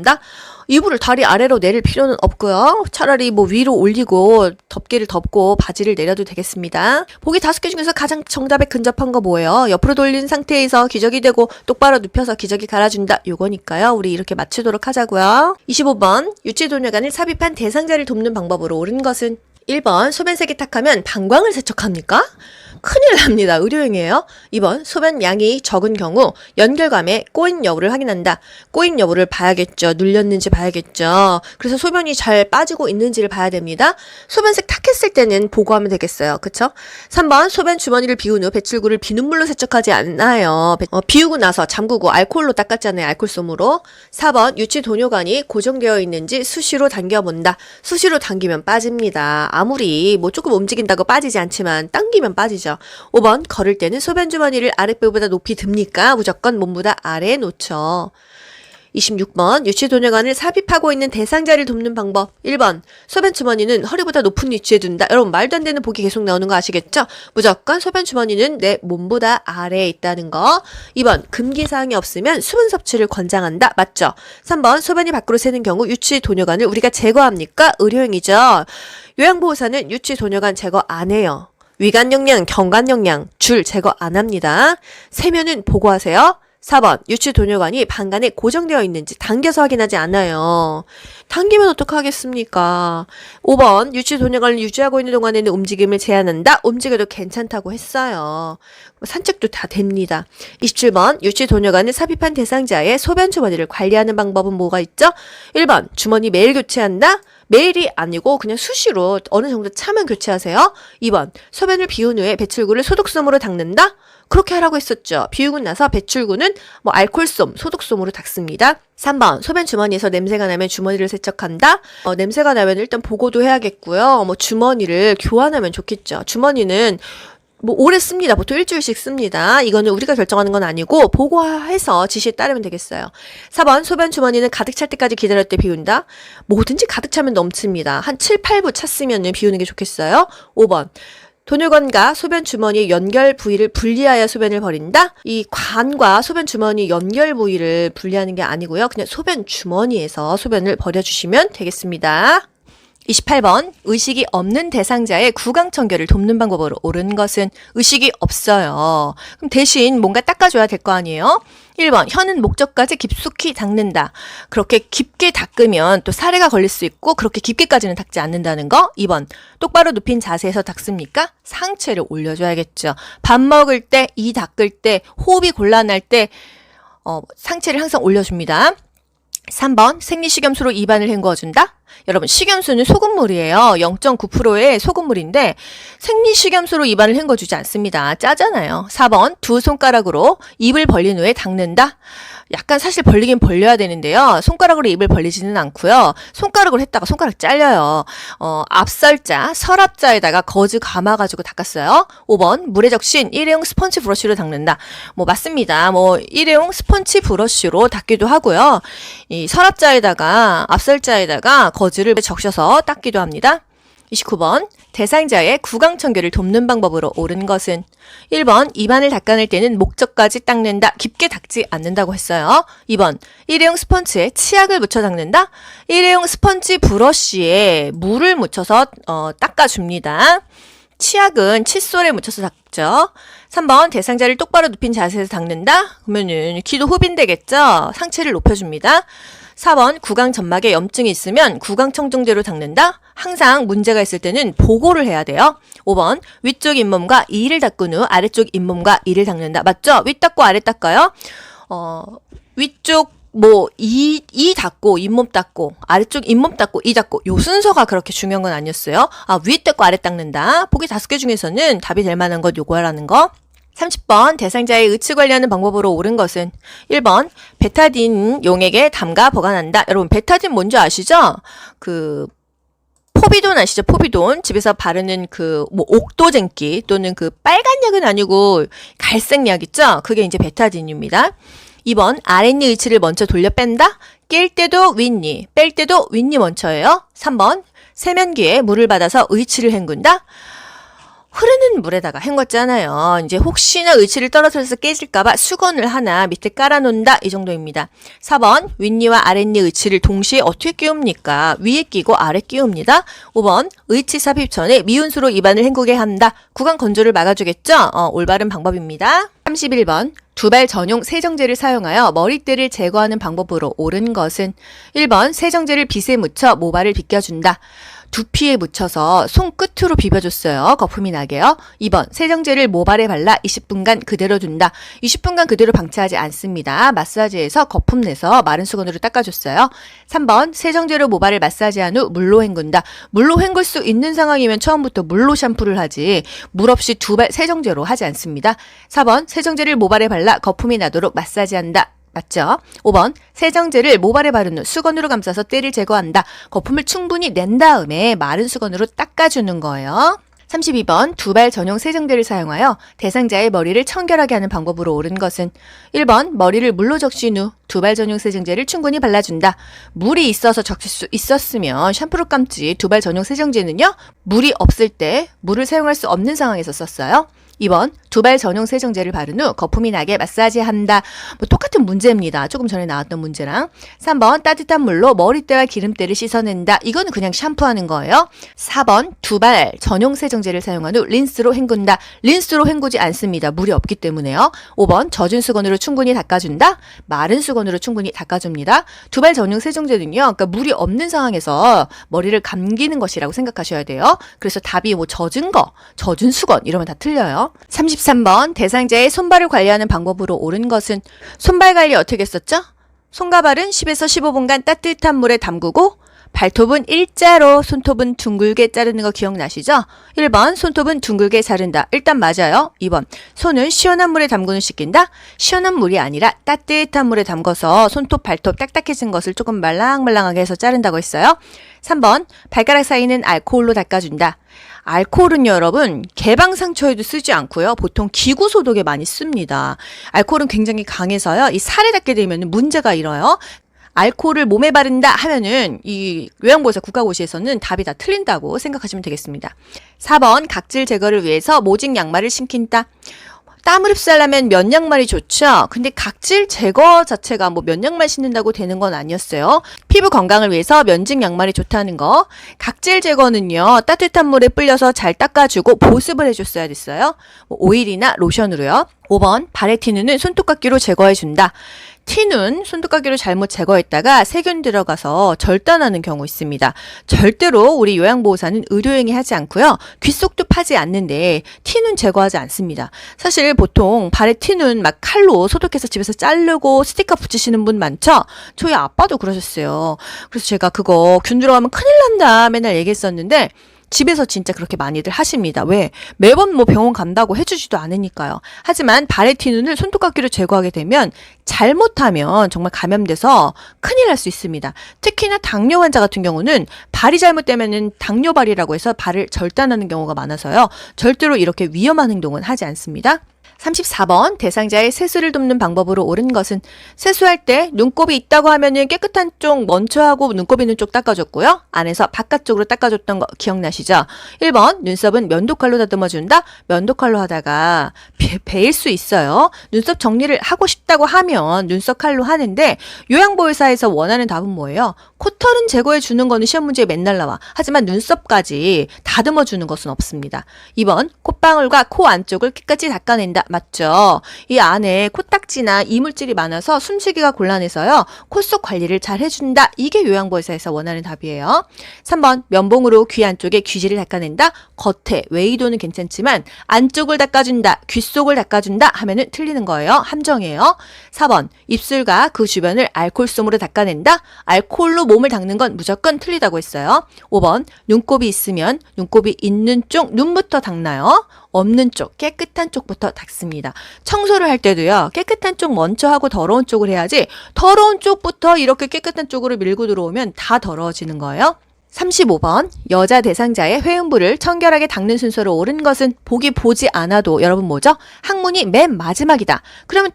이불을 다리 아래로 내릴 필요는 없고요. 차라리 뭐 위로 올리고 덮개를 덮고 바지를 내려도 되겠습니다. 보기 5개 중에서 가장 정답에 근접한 거 뭐예요? 옆으로 돌린 상태에서 기저귀 대고 똑바로 눕혀서 기저귀 갈아준다. 요거니까요. 우리 이렇게 맞추도록 하자고요. 25번 유치도뇨관을 삽입한 대상자를 돕는 방법으로 옳은 것은 1번 소변 세기탁하면 방광을 세척합니까? 큰일 납니다. 의료행위예요. 2번 소변 양이 적은 경우 연결감에 꼬인 여부를 확인한다. 꼬인 여부를 봐야겠죠. 눌렸는지 봐야겠죠. 그래서 소변이 잘 빠지고 있는지를 봐야 됩니다. 소변색 탁했을 때는 보고하면 되겠어요. 그쵸? 3번 소변 주머니를 비운 후 배출구를 비눗물로 세척하지 않나요? 비우고 나서 잠그고 알코올로 닦았잖아요. 알코올솜으로. 4번 유치 도뇨관이 고정되어 있는지 수시로 당겨본다. 수시로 당기면 빠집니다. 아무리 뭐 조금 움직인다고 빠지지 않지만 당기면 빠지죠. 5번 걸을 때는 소변 주머니를 아랫배보다 높이 듭니까? 무조건 몸보다 아래에 놓죠. 26번 유치도뇨관을 삽입하고 있는 대상자를 돕는 방법. 1번 소변 주머니는 허리보다 높은 위치에 둔다. 여러분 말도 안 되는 보기 계속 나오는 거 아시겠죠? 무조건 소변 주머니는 내 몸보다 아래에 있다는 거. 2번 금기사항이 없으면 수분 섭취를 권장한다. 맞죠? 3번 소변이 밖으로 새는 경우 유치도뇨관을 우리가 제거합니까? 의료행위죠. 요양보호사는 유치도뇨관 제거 안 해요. 위관영양, 경관영양, 줄 제거 안 합니다. 세면은 보고하세요. 4번 유치도뇨관이 방간에 고정되어 있는지 당겨서 확인하지 않아요. 당기면 어떡하겠습니까? 5번 유치도뇨관을 유지하고 있는 동안에는 움직임을 제한한다. 움직여도 괜찮다고 했어요. 산책도 다 됩니다. 27번 유치도뇨관을 삽입한 대상자의 소변 주머니를 관리하는 방법은 뭐가 있죠? 1번 주머니 매일 교체한다. 매일이 아니고 그냥 수시로 어느 정도 차면 교체하세요. 2번 소변을 비운 후에 배출구를 소독솜으로 닦는다. 그렇게 하라고 했었죠. 비우고 나서 배출구는 알콜솜, 소독솜으로 닦습니다. 3번 소변 주머니에서 냄새가 나면 주머니를 세척한다. 냄새가 나면 일단 보고도 해야겠고요. 주머니를 교환하면 좋겠죠. 주머니는 오래 씁니다. 보통 일주일씩 씁니다. 이거는 우리가 결정하는 건 아니고 보고해서 지시에 따르면 되겠어요. 4번 소변 주머니는 가득 찰 때까지 기다릴 때 비운다. 뭐든지 가득 차면 넘칩니다. 한 7, 8부 찼으면 비우는 게 좋겠어요. 5번 도뇨관과 소변 주머니의 연결 부위를 분리하여 소변을 버린다. 이 관과 소변 주머니 연결 부위를 분리하는 게 아니고요. 그냥 소변 주머니에서 소변을 버려주시면 되겠습니다. 28번 의식이 없는 대상자의 구강청결을 돕는 방법으로 옳은 것은 의식이 없어요. 그럼 대신 뭔가 닦아줘야 될 거 아니에요? 1번 혀는 목젖까지 깊숙이 닦는다. 그렇게 깊게 닦으면 또 사례가 걸릴 수 있고 그렇게 깊게까지는 닦지 않는다는 거. 2번 똑바로 눕힌 자세에서 닦습니까? 상체를 올려줘야겠죠. 밥 먹을 때, 이 닦을 때, 호흡이 곤란할 때 상체를 항상 올려줍니다. 3번 생리식염수로 입안을 헹궈준다. 여러분 식염수는 소금물이에요. 0.9%의 소금물인데 생리식염수로 입안을 헹궈주지 않습니다. 짜잖아요. 4번 두 손가락으로 입을 벌린 후에 닦는다. 약간 사실 벌리긴 벌려야 되는데요. 손가락으로 입을 벌리지는 않고요. 손가락으로 했다가 손가락 잘려요. 앞설자, 서랍자에다가 거즈 감아가지고 닦았어요. 5번 물에 적신 일회용 스펀지 브러쉬로 닦는다. 맞습니다. 일회용 스펀지 브러쉬로 닦기도 하고요. 이 서랍자에다가 앞설자에다가 거즈를 적셔서 닦기도 합니다. 29번 대상자의 구강청결을 돕는 방법으로 옳은 것은 1번 입안을 닦아낼 때는 목젖까지 닦는다. 깊게 닦지 않는다고 했어요. 2번 일회용 스펀지에 치약을 묻혀 닦는다. 일회용 스펀지 브러쉬에 물을 묻혀서 닦아줍니다. 치약은 칫솔에 묻혀서 닦죠. 3번 대상자를 똑바로 눕힌 자세에서 닦는다. 그러면은 기도 흡인되겠죠. 상체를 높여줍니다. 4번 구강 점막에 염증이 있으면 구강청정제로 닦는다. 항상 문제가 있을 때는 보고를 해야 돼요. 5번 위쪽 잇몸과 이를 닦은 후 아래쪽 잇몸과 이를 닦는다. 맞죠? 윗 닦고 아래 닦아요. 위쪽 이 닦고 잇몸 닦고 아래쪽 잇몸 닦고 이 닦고 요 순서가 그렇게 중요한 건 아니었어요. 위 닦고 아래 닦는다. 보기 5개 중에서는 답이 될 만한 것 요거라는 거. 30번 대상자의 의치 관리하는 방법으로 옳은 것은 1번 베타딘 용액에 담가 보관한다. 여러분 베타딘 뭔지 아시죠? 포비돈 아시죠? 포비돈. 집에서 바르는 옥도쟁기 또는 빨간 약은 아니고 갈색 약 있죠? 그게 이제 베타딘입니다. 2번 아랫니 의치를 먼저 돌려 뺀다. 낄 때도 윗니, 뺄 때도 윗니 먼저예요. 3번 세면기에 물을 받아서 의치를 헹군다. 흐르는 물에다가 헹궜잖아요. 이제 혹시나 의치를 떨어뜨려서 깨질까봐 수건을 하나 밑에 깔아놓는다. 이 정도입니다. 4번 윗니와 아랫니 의치를 동시에 어떻게 끼웁니까? 위에 끼고 아래 끼웁니다. 5번 의치 삽입 전에 미온수로 입안을 헹구게 한다. 구강 건조를 막아주겠죠? 올바른 방법입니다. 31번 두발 전용 세정제를 사용하여 머리띠를 제거하는 방법으로 옳은 것은 1번 세정제를 빗에 묻혀 모발을 빗겨준다. 두피에 묻혀서 손끝으로 비벼줬어요. 거품이 나게요. 2번 세정제를 모발에 발라 20분간 그대로 둔다. 20분간 그대로 방치하지 않습니다. 마사지해서 거품 내서 마른 수건으로 닦아줬어요. 3번 세정제로 모발을 마사지한 후 물로 헹군다. 물로 헹굴 수 있는 상황이면 처음부터 물로 샴푸를 하지 물 없이 두발 세정제로 하지 않습니다. 4번 세정제를 모발에 발라 거품이 나도록 마사지한다. 맞죠? 5번 세정제를 모발에 바른 후 수건으로 감싸서 때를 제거한다. 거품을 충분히 낸 다음에 마른 수건으로 닦아주는 거예요. 32번 두발 전용 세정제를 사용하여 대상자의 머리를 청결하게 하는 방법으로 옳은 것은 1번 머리를 물로 적신 후 두발 전용 세정제를 충분히 발라준다. 물이 있어서 적실 수 있었으면 샴푸로 감지. 두발 전용 세정제는요, 물이 없을 때 물을 사용할 수 없는 상황에서 썼어요. 2번 두발 전용 세정제를 바른 후 거품이 나게 마사지한다. 똑같은 문제입니다. 조금 전에 나왔던 문제랑. 3번 따뜻한 물로 머리때와 기름때를 씻어낸다. 이거는 그냥 샴푸하는 거예요. 4번 두발 전용 세정제를 사용한 후 린스로 헹군다. 린스로 헹구지 않습니다. 물이 없기 때문에요. 5번 젖은 수건으로 충분히 닦아준다. 마른 수건으로 충분히 닦아줍니다. 두발 전용 세정제는요, 그러니까 물이 없는 상황에서 머리를 감기는 것이라고 생각하셔야 돼요. 그래서 답이 뭐 젖은 거, 젖은 수건 이러면 다 틀려요. 33번 대상자의 손발을 관리하는 방법으로 옳은 것은 손발 관리 어떻게 했었죠? 손가발은 10에서 15분간 따뜻한 물에 담그고 발톱은 일자로 손톱은 둥글게 자르는 거 기억나시죠? 1번 손톱은 둥글게 자른다. 일단 맞아요. 2번 손은 시원한 물에 담그는 씻긴다. 시원한 물이 아니라 따뜻한 물에 담궈서 손톱 발톱 딱딱해진 것을 조금 말랑말랑하게 해서 자른다고 했어요. 3번 발가락 사이는 알코올로 닦아준다. 알코올은 여러분 개방 상처에도 쓰지 않고요. 보통 기구 소독에 많이 씁니다. 알코올은 굉장히 강해서요. 이 살에 닿게 되면 문제가 일어요. 알코올을 몸에 바른다 하면은 이 요양보호사 국가고시에서는 답이 다 틀린다고 생각하시면 되겠습니다. 4번 각질 제거를 위해서 모직 양말을 신긴다. 땀을 흡수하려면 면 양말이 좋죠. 근데 각질 제거 자체가 뭐 면 양말 신는다고 되는 건 아니었어요. 피부 건강을 위해서 면직 양말이 좋다는 거. 각질 제거는요, 따뜻한 물에 불려서 잘 닦아주고 보습을 해줬어야 됐어요. 뭐 오일이나 로션으로요. 5번 발의 티눈은 손톱깎이로 제거해준다. 티눈 손톱깎이로 잘못 제거했다가 세균 들어가서 절단하는 경우 있습니다. 절대로 우리 요양보호사는 의료행위 하지 않고요. 귓속도 파지 않는데 티눈 제거하지 않습니다. 사실 보통 발에 티눈 막 칼로 소독해서 집에서 자르고 스티커 붙이시는 분 많죠? 저희 아빠도 그러셨어요. 그래서 제가 그거 균 들어가면 큰일 난다 맨날 얘기했었는데 집에서 진짜 그렇게 많이들 하십니다. 왜? 매번 뭐 병원 간다고 해주지도 않으니까요. 하지만 발의 티눈을 손톱깎이로 제거하게 되면 잘못하면 정말 감염돼서 큰일 날 수 있습니다. 특히나 당뇨 환자 같은 경우는 발이 잘못되면은 당뇨발이라고 해서 발을 절단하는 경우가 많아서요. 절대로 이렇게 위험한 행동은 하지 않습니다. 34번 대상자의 세수를 돕는 방법으로 옳은 것은 세수할 때 눈곱이 있다고 하면은 깨끗한 쪽 먼저 하고 눈곱 있는 쪽 닦아줬고요. 안에서 바깥쪽으로 닦아줬던 거 기억나시죠? 1번 눈썹은 면도칼로 다듬어준다. 면도칼로 하다가 베일 수 있어요. 눈썹 정리를 하고 싶다고 하면 눈썹 칼로 하는데 요양보호사에서 원하는 답은 뭐예요? 코털은 제거해 주는 거는 시험 문제에 맨날 나와. 하지만 눈썹까지 다듬어 주는 것은 없습니다. 2번 콧방울과 코 안쪽을 깨끗이 닦아낸다. 맞죠? 이 안에 코딱지나 이물질이 많아서 숨쉬기가 곤란해서요. 코 속 관리를 잘 해준다. 이게 요양보호사에서 원하는 답이에요. 3번 면봉으로 귀 안쪽에 귀지를 닦아낸다. 겉에 웨이도는 괜찮지만 안쪽을 닦아준다. 귀 속을 닦아준다 하면은 틀리는 거예요. 함정이에요. 4번 입술과 그 주변을 알코올솜으로 닦아낸다. 알코올로 몸을 닦는 건 무조건 틀리다고 했어요. 5번 눈곱이 있으면 눈곱이 있는 쪽 눈부터 닦나요? 없는 쪽, 깨끗한 쪽부터 닦습니다. 청소를 할 때도요, 깨끗한 쪽 먼저 하고 더러운 쪽을 해야지 더러운 쪽부터 이렇게 깨끗한 쪽으로 밀고 들어오면 다 더러워지는 거예요. 35번 여자 대상자의 회음부를 청결하게 닦는 순서로 옳은 것은 보지 않아도 여러분 뭐죠? 항문이 맨 마지막이다. 그러면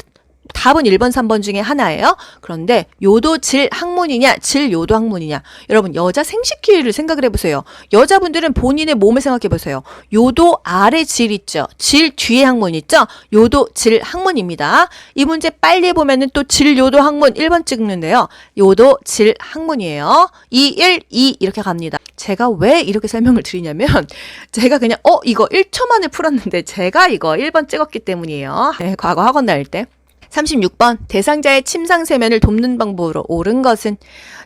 답은 1번, 3번 중에 하나예요. 그런데 요도 질 항문이냐, 질 요도 항문이냐. 여러분 여자 생식기를 생각을 해보세요. 여자분들은 본인의 몸을 생각해보세요. 요도 아래 질 있죠. 질 뒤에 항문 있죠. 요도 질 항문입니다. 이 문제 빨리 보면은 또 질 요도 항문 1번 찍는데요. 요도 질 항문이에요. 2, 1, 2 이렇게 갑니다. 제가 왜 이렇게 설명을 드리냐면 제가 그냥 이거 1초 만에 풀었는데 제가 이거 1번 찍었기 때문이에요. 네, 과거 학원 다닐 때. 36번 대상자의 침상 세면을 돕는 방법으로 옳은 것은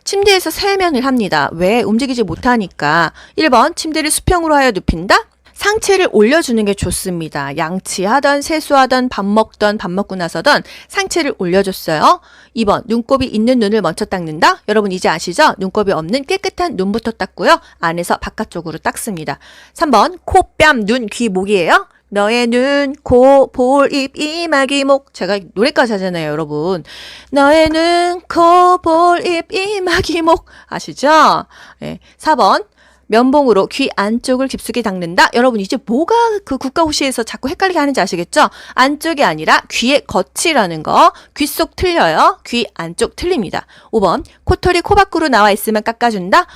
침대에서 세면을 합니다. 왜? 움직이지 못하니까. 1번 침대를 수평으로 하여 눕힌다. 상체를 올려주는 게 좋습니다. 양치하던 세수하던 밥 먹던 밥 먹고 나서던 상체를 올려줬어요. 2번 눈곱이 있는 눈을 먼저 닦는다. 여러분 이제 아시죠? 눈곱이 없는 깨끗한 눈부터 닦고요. 안에서 바깥쪽으로 닦습니다. 3번 코, 뺨, 눈, 귀, 목이에요. 너의 눈, 코, 볼, 입, 이마, 귀, 목. 제가 노래까지 하잖아요, 여러분. 너의 눈, 코, 볼, 입, 이마, 귀, 목. 아시죠? 네. 4번. 면봉으로 귀 안쪽을 깊숙이 닦는다. 여러분 이제 뭐가 그 국가고시에서 자꾸 헷갈리게 하는지 아시겠죠? 안쪽이 아니라 귀의 겉이라는 거. 귀 속 틀려요. 귀 안쪽 틀립니다. 5번 코털이 코 밖으로 나와 있으면 깎아준다.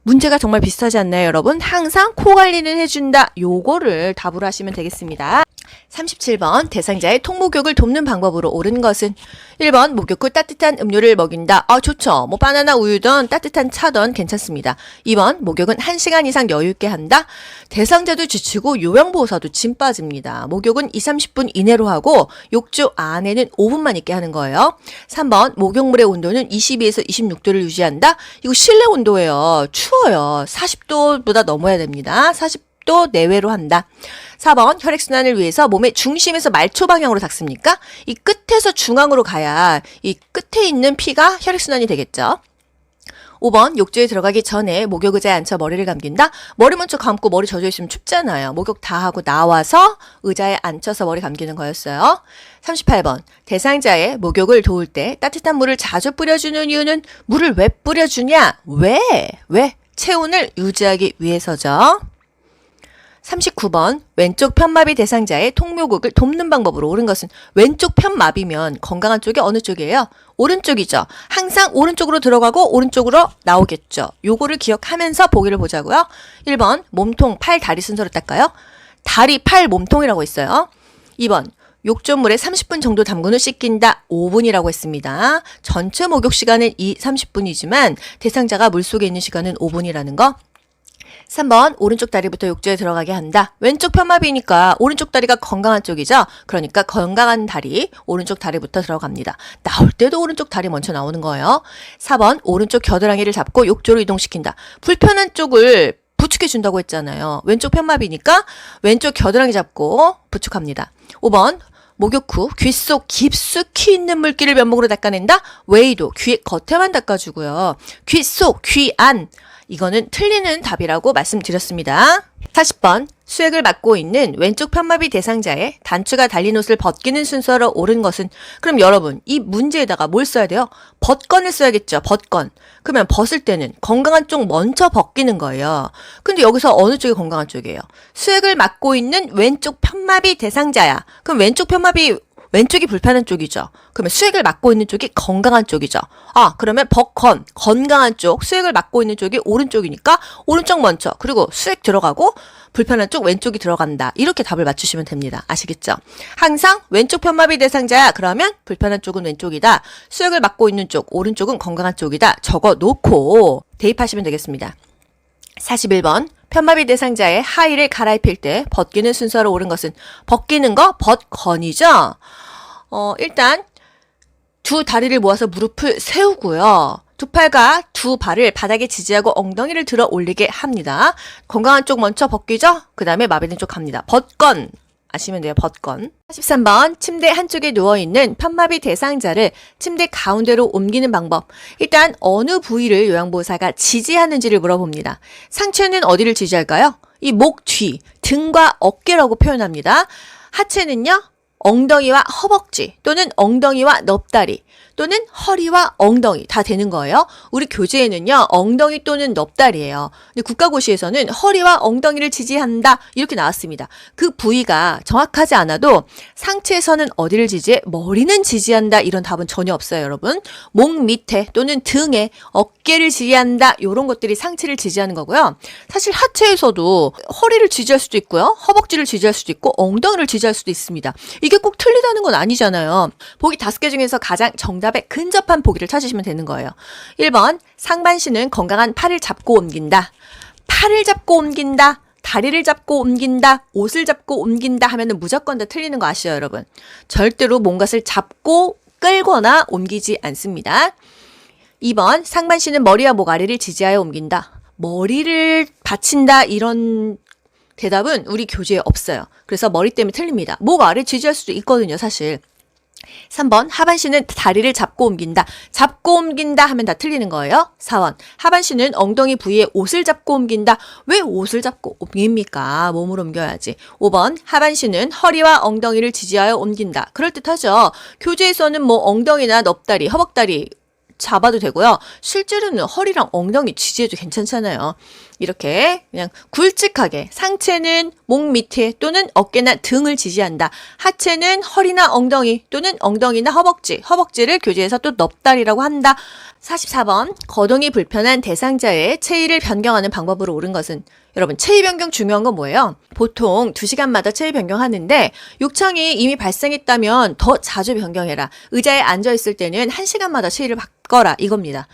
문제가 정말 비슷하지 않나요, 여러분? 항상 코 관리는 해준다. 요거를 답으로 하시면 되겠습니다. 37번 대상자의 통목욕을 돕는 방법으로 옳은 것은 1번 목욕 후 따뜻한 음료를 먹인다. 좋죠. 뭐 바나나 우유든 따뜻한 차든 괜찮습니다. 2번 목욕은 1시간 이상 여유 있게 한다. 대상자도 지치고 요양보호사도 진 빠집니다. 목욕은 2-30분 이내로 하고 욕조 안에는 5분만 있게 하는 거예요. 3번 목욕물의 온도는 22에서 26도를 유지한다. 이거 실내 온도예요. 추워요. 40도보다 넘어야 됩니다. 40도 내외로 한다. 4번 혈액순환을 위해서 몸의 중심에서 말초 방향으로 닦습니까? 이 끝에서 중앙으로 가야 이 끝에 있는 피가 혈액순환이 되겠죠. 5번 욕조에 들어가기 전에 목욕 의자에 앉혀 머리를 감긴다. 머리 먼저 감고 머리 젖어 있으면 춥잖아요. 목욕 다 하고 나와서 의자에 앉혀서 머리 감기는 거였어요. 38번 대상자의 목욕을 도울 때 따뜻한 물을 자주 뿌려주는 이유는 물을 왜 뿌려주냐? 왜? 체온을 유지하기 위해서죠. 39번 왼쪽 편마비 대상자의 통목욕을 돕는 방법으로 옳은 것은 왼쪽 편마비면 건강한 쪽이 어느 쪽이에요? 오른쪽이죠. 항상 오른쪽으로 들어가고 오른쪽으로 나오겠죠. 요거를 기억하면서 보기를 보자고요. 1번 몸통, 팔, 다리 순서로 닦아요. 다리, 팔, 몸통이라고 있어요. 2번 욕조물에 30분 정도 담근 후 씻긴다. 5분이라고 했습니다. 전체 목욕 시간은 30분이지만 대상자가 물속에 있는 시간은 5분이라는 거. 3번 오른쪽 다리부터 욕조에 들어가게 한다. 왼쪽 편마비니까 오른쪽 다리가 건강한 쪽이죠. 그러니까 건강한 다리, 오른쪽 다리부터 들어갑니다. 나올 때도 오른쪽 다리 먼저 나오는 거예요. 4번 오른쪽 겨드랑이를 잡고 욕조로 이동시킨다. 불편한 쪽을 부축해준다고 했잖아요. 왼쪽 편마비니까 왼쪽 겨드랑이 잡고 부축합니다. 5번 목욕 후 귀 속 깊숙이 있는 물기를 면목으로 닦아낸다. 웨이도 귀 겉에만 닦아주고요. 귀 속, 귀 안. 이거는 틀리는 답이라고 말씀드렸습니다. 40번 수액을 맡고 있는 왼쪽 편마비 대상자의 단추가 달린 옷을 벗기는 순서로 옳은 것은 그럼 여러분 이 문제에다가 뭘 써야 돼요? 벗건을 써야겠죠. 벗건. 그러면 벗을 때는 건강한 쪽 먼저 벗기는 거예요. 근데 여기서 어느 쪽이 건강한 쪽이에요? 수액을 맡고 있는 왼쪽 편마비 대상자야. 그럼 왼쪽 편마비 왼쪽이 불편한 쪽이죠. 그러면 수액을 맡고 있는 쪽이 건강한 쪽이죠. 그러면 벗건, 건강한 쪽, 수액을 맡고 있는 쪽이 오른쪽이니까 오른쪽 먼저, 그리고 수액 들어가고 불편한 쪽 왼쪽이 들어간다. 이렇게 답을 맞추시면 됩니다. 아시겠죠? 항상 왼쪽 편마비 대상자야. 그러면 불편한 쪽은 왼쪽이다. 수액을 맡고 있는 쪽, 오른쪽은 건강한 쪽이다. 적어 놓고 대입하시면 되겠습니다. 41번 편마비 대상자의 하의를 갈아입힐 때 벗기는 순서로 옳은 것은 벗기는 거 벗건이죠. 일단 두 다리를 모아서 무릎을 세우고요. 두 팔과 두 발을 바닥에 지지하고 엉덩이를 들어 올리게 합니다. 건강한 쪽 먼저 벗기죠. 그 다음에 마비된 쪽 갑니다. 벗건. 아시면 돼요. 벗건. 43번 침대 한쪽에 누워있는 편마비 대상자를 침대 가운데로 옮기는 방법. 일단 어느 부위를 요양보호사가 지지하는지를 물어봅니다. 상체는 어디를 지지할까요? 이 목 뒤, 등과 어깨라고 표현합니다. 하체는요. 엉덩이와 허벅지 또는 엉덩이와 넙다리 또는 허리와 엉덩이 다 되는 거예요. 우리 교재에는요. 엉덩이 또는 넙다리예요. 근데 국가고시에서는 허리와 엉덩이를 지지한다 이렇게 나왔습니다. 그 부위가 정확하지 않아도 상체에서는 어디를 지지해? 머리는 지지한다 이런 답은 전혀 없어요. 여러분. 목 밑에 또는 등에 어깨를 지지한다 이런 것들이 상체를 지지하는 거고요. 사실 하체에서도 허리를 지지할 수도 있고요. 허벅지를 지지할 수도 있고 엉덩이를 지지할 수도 있습니다. 이게 꼭 틀리다는 건 아니잖아요. 보기 5개 중에서 가장 정답에 근접한 보기를 찾으시면 되는 거예요. 1번 상반신은 건강한 팔을 잡고 옮긴다. 팔을 잡고 옮긴다. 다리를 잡고 옮긴다. 옷을 잡고 옮긴다 하면은 무조건 다 틀리는 거 아시죠, 여러분? 절대로 뭔가를 잡고 끌거나 옮기지 않습니다. 2번 상반신은 머리와 목 아래를 지지하여 옮긴다. 머리를 받친다 이런 대답은 우리 교재에 없어요. 그래서 머리 때문에 틀립니다. 목 아래 지지할 수도 있거든요, 사실. 3번 하반신은 다리를 잡고 옮긴다. 잡고 옮긴다 하면 다 틀리는 거예요. 4번 하반신은 엉덩이 부위에 옷을 잡고 옮긴다. 왜 옷을 잡고 옮깁니까? 몸으로 옮겨야지. 5번 하반신은 허리와 엉덩이를 지지하여 옮긴다. 그럴듯하죠. 교재에서는 뭐 엉덩이나 넙다리, 허벅다리 잡아도 되고요. 실제로는 허리랑 엉덩이 지지해도 괜찮잖아요. 이렇게 그냥 굵직하게 상체는 목 밑에 또는 어깨나 등을 지지한다. 하체는 허리나 엉덩이 또는 엉덩이나 허벅지를 교재에서 또 넙다리라고 한다. 44번 거동이 불편한 대상자의 체위를 변경하는 방법으로 옳은 것은 여러분 체위 변경 중요한 건 뭐예요? 보통 2시간마다 체위 변경하는데 욕창이 이미 발생했다면 더 자주 변경해라. 의자에 앉아있을 때는 1시간마다 체위를 바꿔라 이겁니다.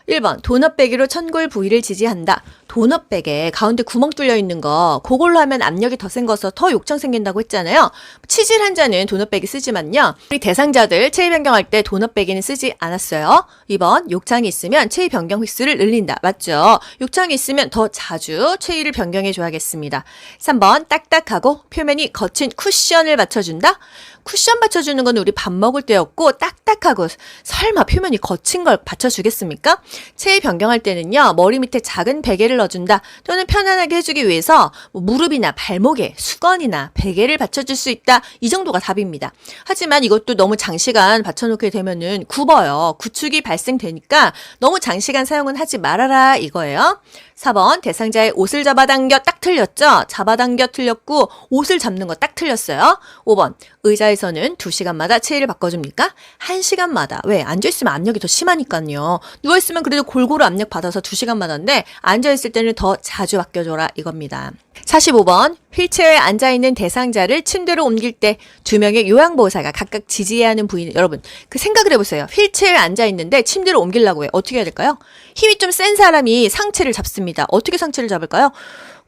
1번 도넛배기로 천골 부위를 지지한다. 도넛백에 가운데 구멍 뚫려 있는 거 그걸로 하면 압력이 더 센 거서 더 욕창 생긴다고 했잖아요. 치질 환자는 도넛백이 쓰지만요. 우리 대상자들 체위 변경할 때 도넛백이는 쓰지 않았어요. 2번 욕창이 있으면 체위 변경 횟수를 늘린다. 맞죠? 욕창이 있으면 더 자주 체위를 변경해 줘야겠습니다. 3번 딱딱하고 표면이 거친 쿠션을 받쳐준다. 쿠션 받쳐주는 건 우리 밥 먹을 때였고 딱딱하고 설마 표면이 거친 걸 받쳐주겠습니까? 체위 변경할 때는요. 머리 밑에 작은 베개를 넣어준다. 또는 편안하게 해주기 위해서 무릎이나 발목에 수건이나 베개를 받쳐줄 수 있다. 이 정도가 답입니다. 하지만 이것도 너무 장시간 받쳐놓게 되면은 굽어요. 구축이 발생되니까 너무 장시간 사용은 하지 말아라 이거예요. 4번 대상자의 옷을 잡아당겨 딱 틀렸죠? 잡아당겨 틀렸고 옷을 잡는 거 딱 틀렸어요. 5번 의자에서는 2시간마다 체위를 바꿔줍니까? 1시간마다. 왜? 앉아있으면 압력이 더 심하니까요. 누워있으면 그래도 골고루 압력 받아서 2시간마다인데 앉아있을 때는 더 자주 바뀌어줘라 이겁니다. 45번 휠체어에 앉아있는 대상자를 침대로 옮길 때 2명의 요양보호사가 각각 지지해야 하는 부위는 여러분 그 생각을 해보세요. 휠체어에 앉아있는데 침대로 옮기려고 해. 어떻게 해야 될까요? 힘이 좀 센 사람이 상체를 잡습니다. 어떻게 상체를 잡을까요?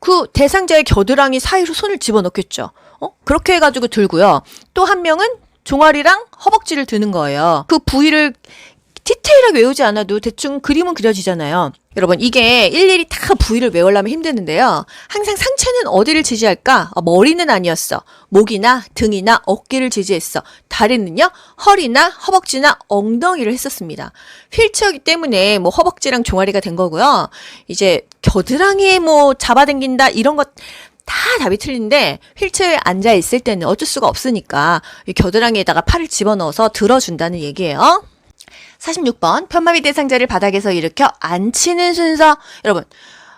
그 대상자의 겨드랑이 사이로 손을 집어넣겠죠. 그렇게 해가지고 들고요. 또 한 명은 종아리랑 허벅지를 드는 거예요. 그 부위를 디테일하게 외우지 않아도 대충 그림은 그려지잖아요. 여러분 이게 일일이 다 부위를 외우려면 힘드는데요. 항상 상체는 어디를 지지할까? 머리는 아니었어. 목이나 등이나 어깨를 지지했어. 다리는요? 허리나 허벅지나 엉덩이를 했었습니다. 휠체어이기 때문에 뭐 허벅지랑 종아리가 된 거고요. 이제 겨드랑이에 뭐 잡아당긴다 이런 것 다 답이 틀린데 휠체어에 앉아 있을 때는 어쩔 수가 없으니까 이 겨드랑이에다가 팔을 집어넣어서 들어준다는 얘기예요. 46번 편마비 대상자를 바닥에서 일으켜 앉히는 순서. 여러분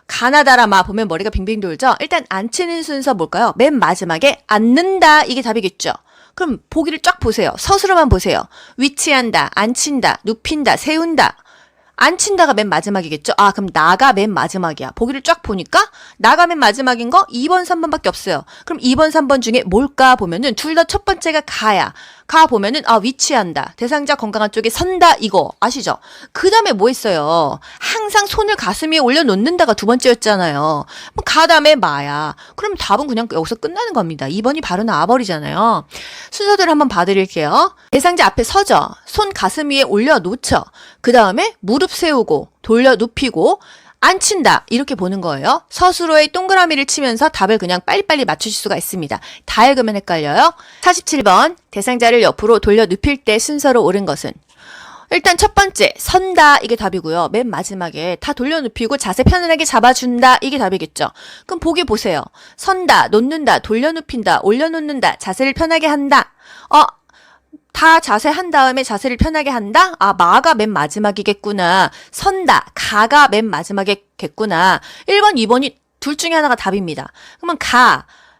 가나다라마 보면 머리가 빙빙 돌죠. 일단 앉히는 순서 뭘까요? 맨 마지막에 앉는다 이게 답이겠죠. 그럼 보기를 쫙 보세요. 서술어만 보세요. 위치한다, 앉힌다, 눕힌다, 세운다. 앉힌다가 맨 마지막이겠죠? 그럼 나가 맨 마지막이야. 보기를 쫙 보니까 나가 맨 마지막인 거 2번, 3번밖에 없어요. 그럼 2번, 3번 중에 뭘까 보면은 둘 다 첫 번째가 가야. 가 보면은 위치한다. 대상자 건강한 쪽에 선다 이거 아시죠? 그 다음에 뭐 있어요? 항상 손을 가슴 위에 올려놓는다가 두 번째였잖아요. 가 다음에 마야. 그럼 답은 그냥 여기서 끝나는 겁니다. 2번이 바로 나와버리잖아요. 순서대로 한번 봐드릴게요. 대상자 앞에 서죠. 손 가슴 위에 올려놓죠. 그 다음에 무릎 세우고 돌려 눕히고 앉힌다 이렇게 보는 거예요. 서술어에 동그라미를 치면서 답을 그냥 빨리빨리 맞추실 수가 있습니다. 다 읽으면 헷갈려요. 47번 대상자를 옆으로 돌려 눕힐 때 순서로 옳은 것은 일단 첫 번째 선다 이게 답이고요. 맨 마지막에 다 돌려 눕히고 자세 편안하게 잡아준다 이게 답이겠죠. 그럼 보기 보세요. 선다, 놓는다, 돌려 눕힌다, 올려놓는다, 자세를 편하게 한다. 다 자세 한 다음에 자세를 편하게 한다? 마가 맨 마지막이겠구나. 선다, 가가 맨 마지막이겠구나. 1번, 2번이 둘 중에 하나가 답입니다. 그러면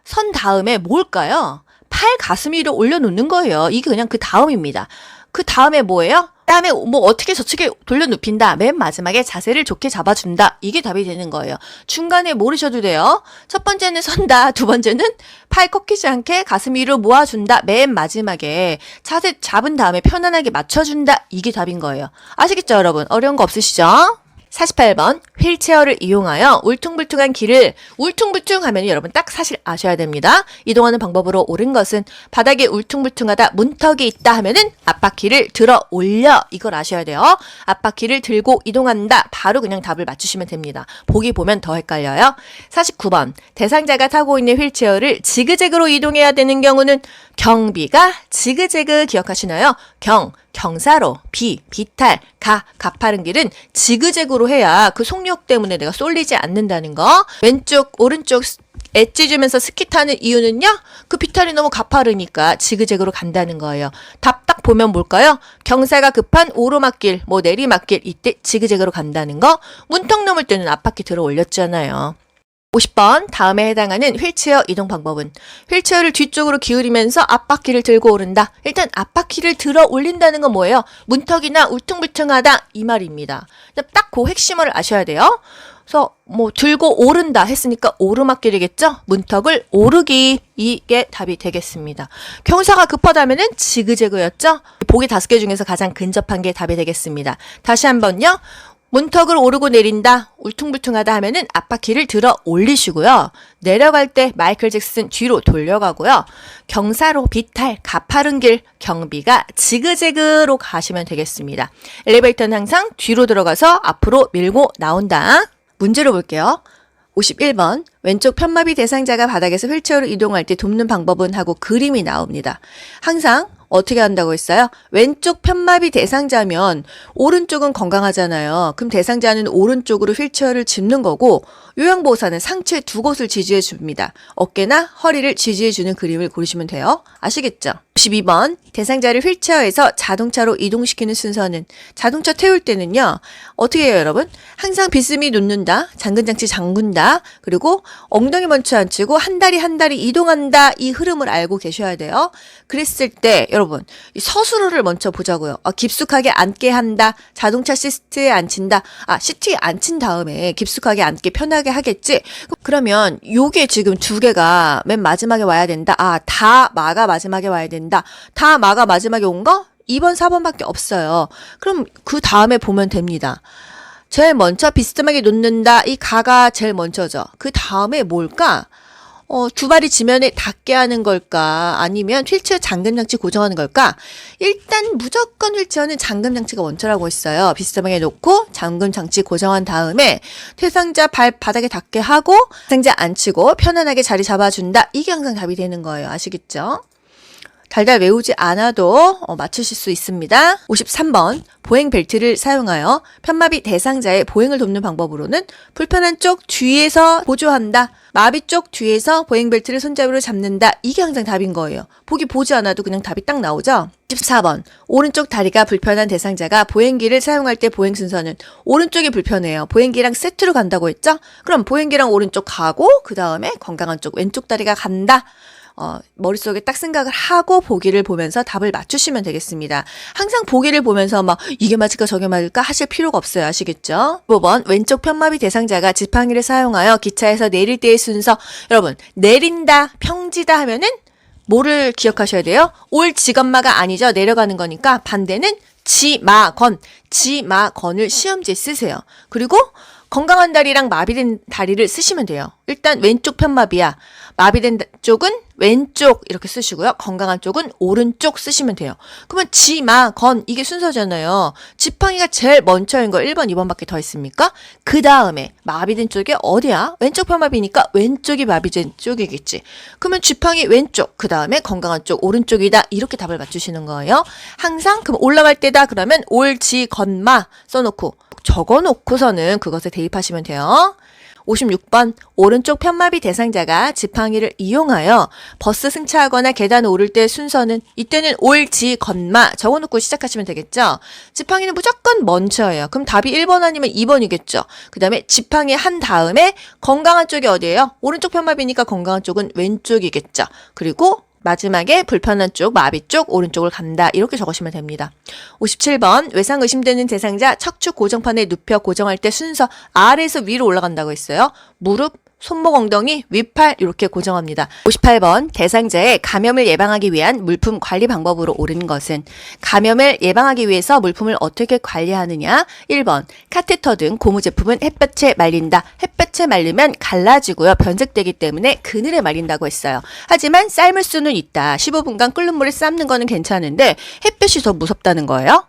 선 다음에 뭘까요? 팔 가슴 위로 올려놓는 거예요. 이게 그냥 그 다음입니다. 그 다음에 뭐예요? 다음에 뭐 어떻게 저측에 돌려 눕힌다. 맨 마지막에 자세를 좋게 잡아준다. 이게 답이 되는 거예요. 중간에 모르셔도 돼요. 첫 번째는 선다. 두 번째는 팔 꺾이지 않게 가슴 위로 모아준다. 맨 마지막에 자세 잡은 다음에 편안하게 맞춰준다. 이게 답인 거예요. 아시겠죠 여러분? 어려운 거 없으시죠? 48번 휠체어를 이용하여 울퉁불퉁한 길을 울퉁불퉁하면 여러분 딱 사실 아셔야 됩니다. 이동하는 방법으로 옳은 것은 바닥에 울퉁불퉁하다 문턱이 있다 하면은 앞바퀴를 들어 올려 이걸 아셔야 돼요. 앞바퀴를 들고 이동한다 바로 그냥 답을 맞추시면 됩니다. 보기 보면 더 헷갈려요. 49번 대상자가 타고 있는 휠체어를 지그재그로 이동해야 되는 경우는 경비가 지그재그 기억하시나요? 경사로, 비탈, 가파른 길은 지그재그로 해야 그 속력 때문에 내가 쏠리지 않는다는 거. 왼쪽, 오른쪽 엣지 주면서 스키 타는 이유는요? 그 비탈이 너무 가파르니까 지그재그로 간다는 거예요. 답 딱 보면 뭘까요? 경사가 급한 오르막길, 뭐 내리막길 이때 지그재그로 간다는 거. 문턱 넘을 때는 앞바퀴 들어 올렸잖아요. 50번 다음에 해당하는 휠체어 이동 방법은 휠체어를 뒤쪽으로 기울이면서 앞바퀴를 들고 오른다. 일단 앞바퀴를 들어 올린다는 건 뭐예요? 문턱이나 울퉁불퉁하다 이 말입니다. 딱 그 핵심을 아셔야 돼요. 그래서 뭐 들고 오른다 했으니까 오르막길이겠죠? 문턱을 오르기 이게 답이 되겠습니다. 경사가 급하다면은 지그재그였죠? 보기 5개 중에서 가장 근접한 게 답이 되겠습니다. 다시 한번요. 문턱을 오르고 내린다, 울퉁불퉁하다 하면은 앞바퀴를 들어 올리시고요. 내려갈 때 마이클 잭슨 뒤로 돌려가고요. 경사로 비탈, 가파른 길, 경비가 지그재그로 가시면 되겠습니다. 엘리베이터는 항상 뒤로 들어가서 앞으로 밀고 나온다. 문제로 볼게요. 51번 왼쪽 편마비 대상자가 바닥에서 휠체어로 이동할 때 돕는 방법은 하고 그림이 나옵니다. 항상 어떻게 한다고 했어요? 왼쪽 편마비 대상자면 오른쪽은 건강하잖아요. 그럼 대상자는 오른쪽으로 휠체어를 짚는 거고 요양보호사는 상체 두 곳을 지지해 줍니다. 어깨나 허리를 지지해 주는 그림을 고르시면 돼요. 아시겠죠? 52번 대상자를 휠체어에서 자동차로 이동시키는 순서는 자동차 태울 때는요. 어떻게 해요 여러분? 항상 빗스미 놓는다. 잠근장치 잠근다. 그리고 엉덩이 먼저 앉히고 한 다리 이동한다. 이 흐름을 알고 계셔야 돼요. 그랬을 때 여러분 이 서술어를 먼저 보자고요. 깊숙하게 앉게 한다. 자동차 시트에 앉힌다. 시트에 앉힌 다음에 깊숙하게 앉게 편하게 하겠지. 그러면 요게 지금 두 개가 맨 마지막에 와야 된다. 다 마가 마지막에 와야 된다. 다 마가 마지막에 온 거 2번, 4번밖에 없어요. 그럼 그 다음에 보면 됩니다. 제일 먼저 비스듬하게 놓는다. 이 가가 제일 먼저죠. 그 다음에 뭘까? 두 발이 지면에 닿게 하는 걸까? 아니면 휠체어 잠금장치 고정하는 걸까? 일단 무조건 휠체어는 잠금장치가 원초라고 했어요. 비스듬하게 놓고 잠금장치 고정한 다음에 대상자 발 바닥에 닿게 하고 대상자 앉히고 편안하게 자리 잡아준다. 이게 항상 답이 되는 거예요. 아시겠죠? 달달 외우지 않아도 맞추실 수 있습니다. 53번 보행 벨트를 사용하여 편마비 대상자의 보행을 돕는 방법으로는 불편한 쪽 뒤에서 보조한다. 마비 쪽 뒤에서 보행 벨트를 손잡이로 잡는다. 이게 항상 답인 거예요. 보지 않아도 그냥 답이 딱 나오죠. 14번 오른쪽 다리가 불편한 대상자가 보행기를 사용할 때 보행 순서는 오른쪽이 불편해요. 보행기랑 세트로 간다고 했죠? 그럼 보행기랑 오른쪽 가고 그 다음에 건강한 쪽 왼쪽 다리가 간다. 머릿속에 딱 생각을 하고 보기를 보면서 답을 맞추시면 되겠습니다. 항상 보기를 보면서 이게 맞을까 저게 맞을까 하실 필요가 없어요. 아시겠죠? 5번 왼쪽 편마비 대상자가 지팡이를 사용하여 기차에서 내릴 때의 순서. 여러분 내린다, 평지다 하면은 뭐를 기억하셔야 돼요? 올 지건마가 아니죠. 내려가는 거니까 반대는 지마건. 지마건을 시험지에 쓰세요. 그리고 건강한 다리랑 마비된 다리를 쓰시면 돼요. 일단 왼쪽 편마비야. 마비된 쪽은 왼쪽 이렇게 쓰시고요. 건강한 쪽은 오른쪽 쓰시면 돼요. 그러면 지마건 이게 순서잖아요. 지팡이가 제일 먼저인 거 1번, 2번밖에 더 있습니까? 그 다음에 마비된 쪽이 어디야? 왼쪽 편마비니까 왼쪽이 마비된 쪽이겠지. 그러면 지팡이 왼쪽, 그 다음에 건강한 쪽 오른쪽이다. 이렇게 답을 맞추시는 거예요. 항상 그럼 올라갈 때다 그러면 올지건마 써놓고 적어놓고서는 그것에 대입하시면 돼요. 56번 오른쪽 편마비 대상자가 지팡이를 이용하여 버스 승차하거나 계단 오를 때 순서는 이때는 올지건마 적어놓고 시작하시면 되겠죠. 지팡이는 무조건 먼저예요. 그럼 답이 1번 아니면 2번이겠죠. 그 다음에 지팡이 한 다음에 건강한 쪽이 어디예요? 오른쪽 편마비니까 건강한 쪽은 왼쪽이겠죠. 그리고 마지막에 불편한 쪽, 마비 쪽, 오른쪽을 간다. 이렇게 적으시면 됩니다. 57번 외상 의심되는 대상자 척추 고정판에 눕혀 고정할 때 순서 아래에서 위로 올라간다고 했어요. 무릎, 손목, 엉덩이, 위팔 이렇게 고정합니다. 58번 대상자의 감염을 예방하기 위한 물품 관리 방법으로 옳은 것은 감염을 예방하기 위해서 물품을 어떻게 관리하느냐. 1번 카테터 등 고무 제품은 햇볕에 말린다. 햇볕에 말리면 갈라지고요. 변색되기 때문에 그늘에 말린다고 했어요. 하지만 삶을 수는 있다. 15분간 끓는 물에 삶는 거는 괜찮은데 햇볕이 더 무섭다는 거예요.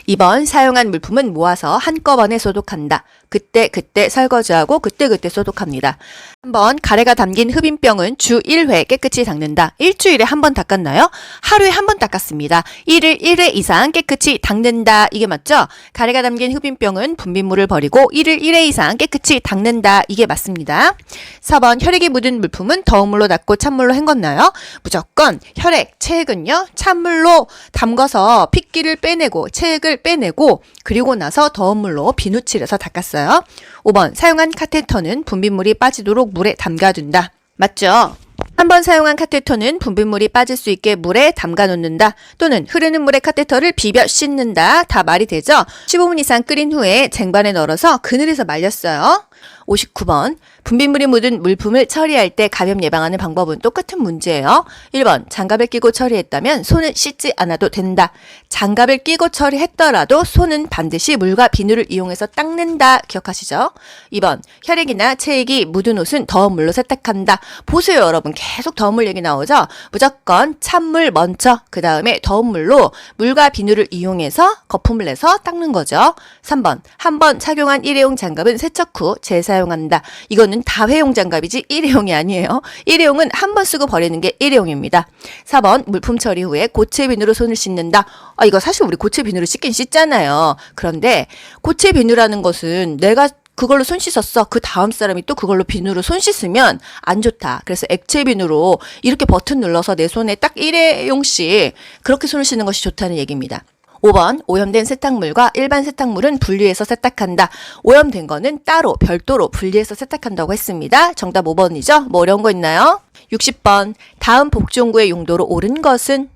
2번 사용한 물품은 모아서 한꺼번에 소독한다. 그때 설거지하고 그때 소독합니다. 한번 가래가 담긴 흡인병은 주 1회 깨끗이 닦는다. 일주일에 한 번 닦았나요? 하루에 한 번 닦았습니다. 1일 1회 이상 깨끗이 닦는다. 이게 맞죠? 가래가 담긴 흡인병은 분비물을 버리고 1일 1회 이상 깨끗이 닦는다. 이게 맞습니다. 4번 혈액이 묻은 물품은 더운 물로 닦고 찬물로 헹궜나요? 무조건 혈액, 체액은요. 찬물로 담가서 핏기를 빼내고 체액을 빼내고 그리고 나서 더운 물로 비누칠해서 닦았어요. 5번 사용한 카테터는 분비물이 빠지도록 물에 담가둔다. 맞죠? 한 번 사용한 카테터는 분비물이 빠질 수 있게 물에 담가 놓는다. 또는 흐르는 물에 카테터를 비벼 씻는다. 다 말이 되죠? 15분 이상 끓인 후에 쟁반에 널어서 그늘에서 말렸어요. 59번 분비물이 묻은 물품을 처리할 때 감염 예방하는 방법은 똑같은 문제예요. 1번 장갑을 끼고 처리했다면 손은 씻지 않아도 된다. 장갑을 끼고 처리했더라도 손은 반드시 물과 비누를 이용해서 닦는다. 기억하시죠? 2번 혈액이나 체액이 묻은 옷은 더운 물로 세탁한다. 보세요 여러분, 계속 더운 물 얘기 나오죠? 무조건 찬물 먼저 그 다음에 더운 물로 물과 비누를 이용해서 거품을 내서 닦는 거죠. 3번 한 번 착용한 일회용 장갑은 세척 후 재사용한다. 이거는 다회용 장갑이지 일회용이 아니에요. 일회용은 한 번 쓰고 버리는 게 일회용입니다. 4번 물품 처리 후에 고체 비누로 손을 씻는다. 이거 사실 우리 고체 비누로 씻긴 씻잖아요. 그런데 고체 비누라는 것은 내가 그걸로 손 씻었어. 그 다음 사람이 또 그걸로 비누로 손 씻으면 안 좋다. 그래서 액체 비누로 이렇게 버튼 눌러서 내 손에 딱 일회용씩 그렇게 손을 씻는 것이 좋다는 얘기입니다. 5번 오염된 세탁물과 일반 세탁물은 분리해서 세탁한다. 오염된 거는 따로 별도로 분리해서 세탁한다고 했습니다. 정답 5번이죠. 뭐 어려운 거 있나요? 60번 다음 복종구의 용도로 옳은 것은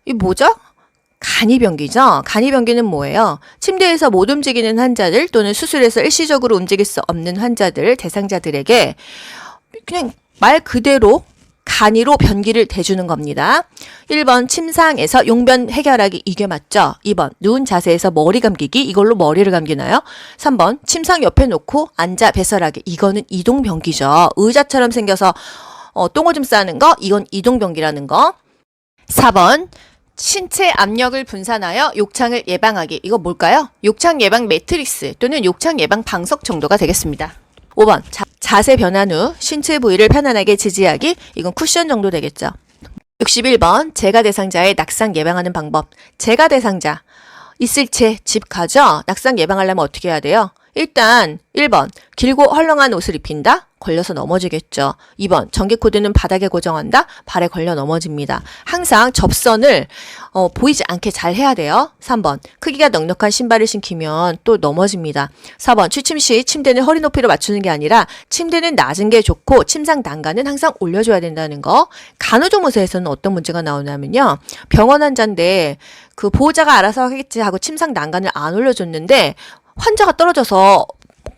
이 뭐죠? 간이병기죠. 간이병기는 뭐예요? 침대에서 못 움직이는 환자들 또는 수술해서 일시적으로 움직일 수 없는 환자들, 대상자들에게 그냥 말 그대로 간이로 변기를 대주는 겁니다. 1번 침상에서 용변 해결하기, 이게 맞죠? 2번 누운 자세에서 머리 감기기, 이걸로 머리를 감기나요? 3번 침상 옆에 놓고 앉아 배설하기, 이거는 이동변기죠. 의자처럼 생겨서 똥오줌 싸는 거, 이건 이동변기라는 거. 4번 신체 압력을 분산하여 욕창을 예방하기, 이거 뭘까요? 욕창 예방 매트릭스 또는 욕창 예방 방석 정도가 되겠습니다. 5번 자세 변환 후 신체 부위를 편안하게 지지하기, 이건 쿠션 정도 되겠죠. 61번 재가 대상자의 낙상 예방하는 방법. 재가 대상자 있을 채 집 가죠. 낙상 예방하려면 어떻게 해야 돼요? 일단 1번 길고 헐렁한 옷을 입힌다. 걸려서 넘어지겠죠. 2번 전기코드는 바닥에 고정한다. 발에 걸려 넘어집니다. 항상 접선을 보이지 않게 잘 해야 돼요. 3번 크기가 넉넉한 신발을 신기면 또 넘어집니다. 4번 취침 시 침대는 허리 높이로 맞추는 게 아니라 침대는 낮은 게 좋고 침상 난간은 항상 올려줘야 된다는 거. 간호조무사에서는 어떤 문제가 나오냐면요. 병원 환자인데 그 보호자가 알아서 하겠지 하고 침상 난간을 안 올려줬는데 환자가 떨어져서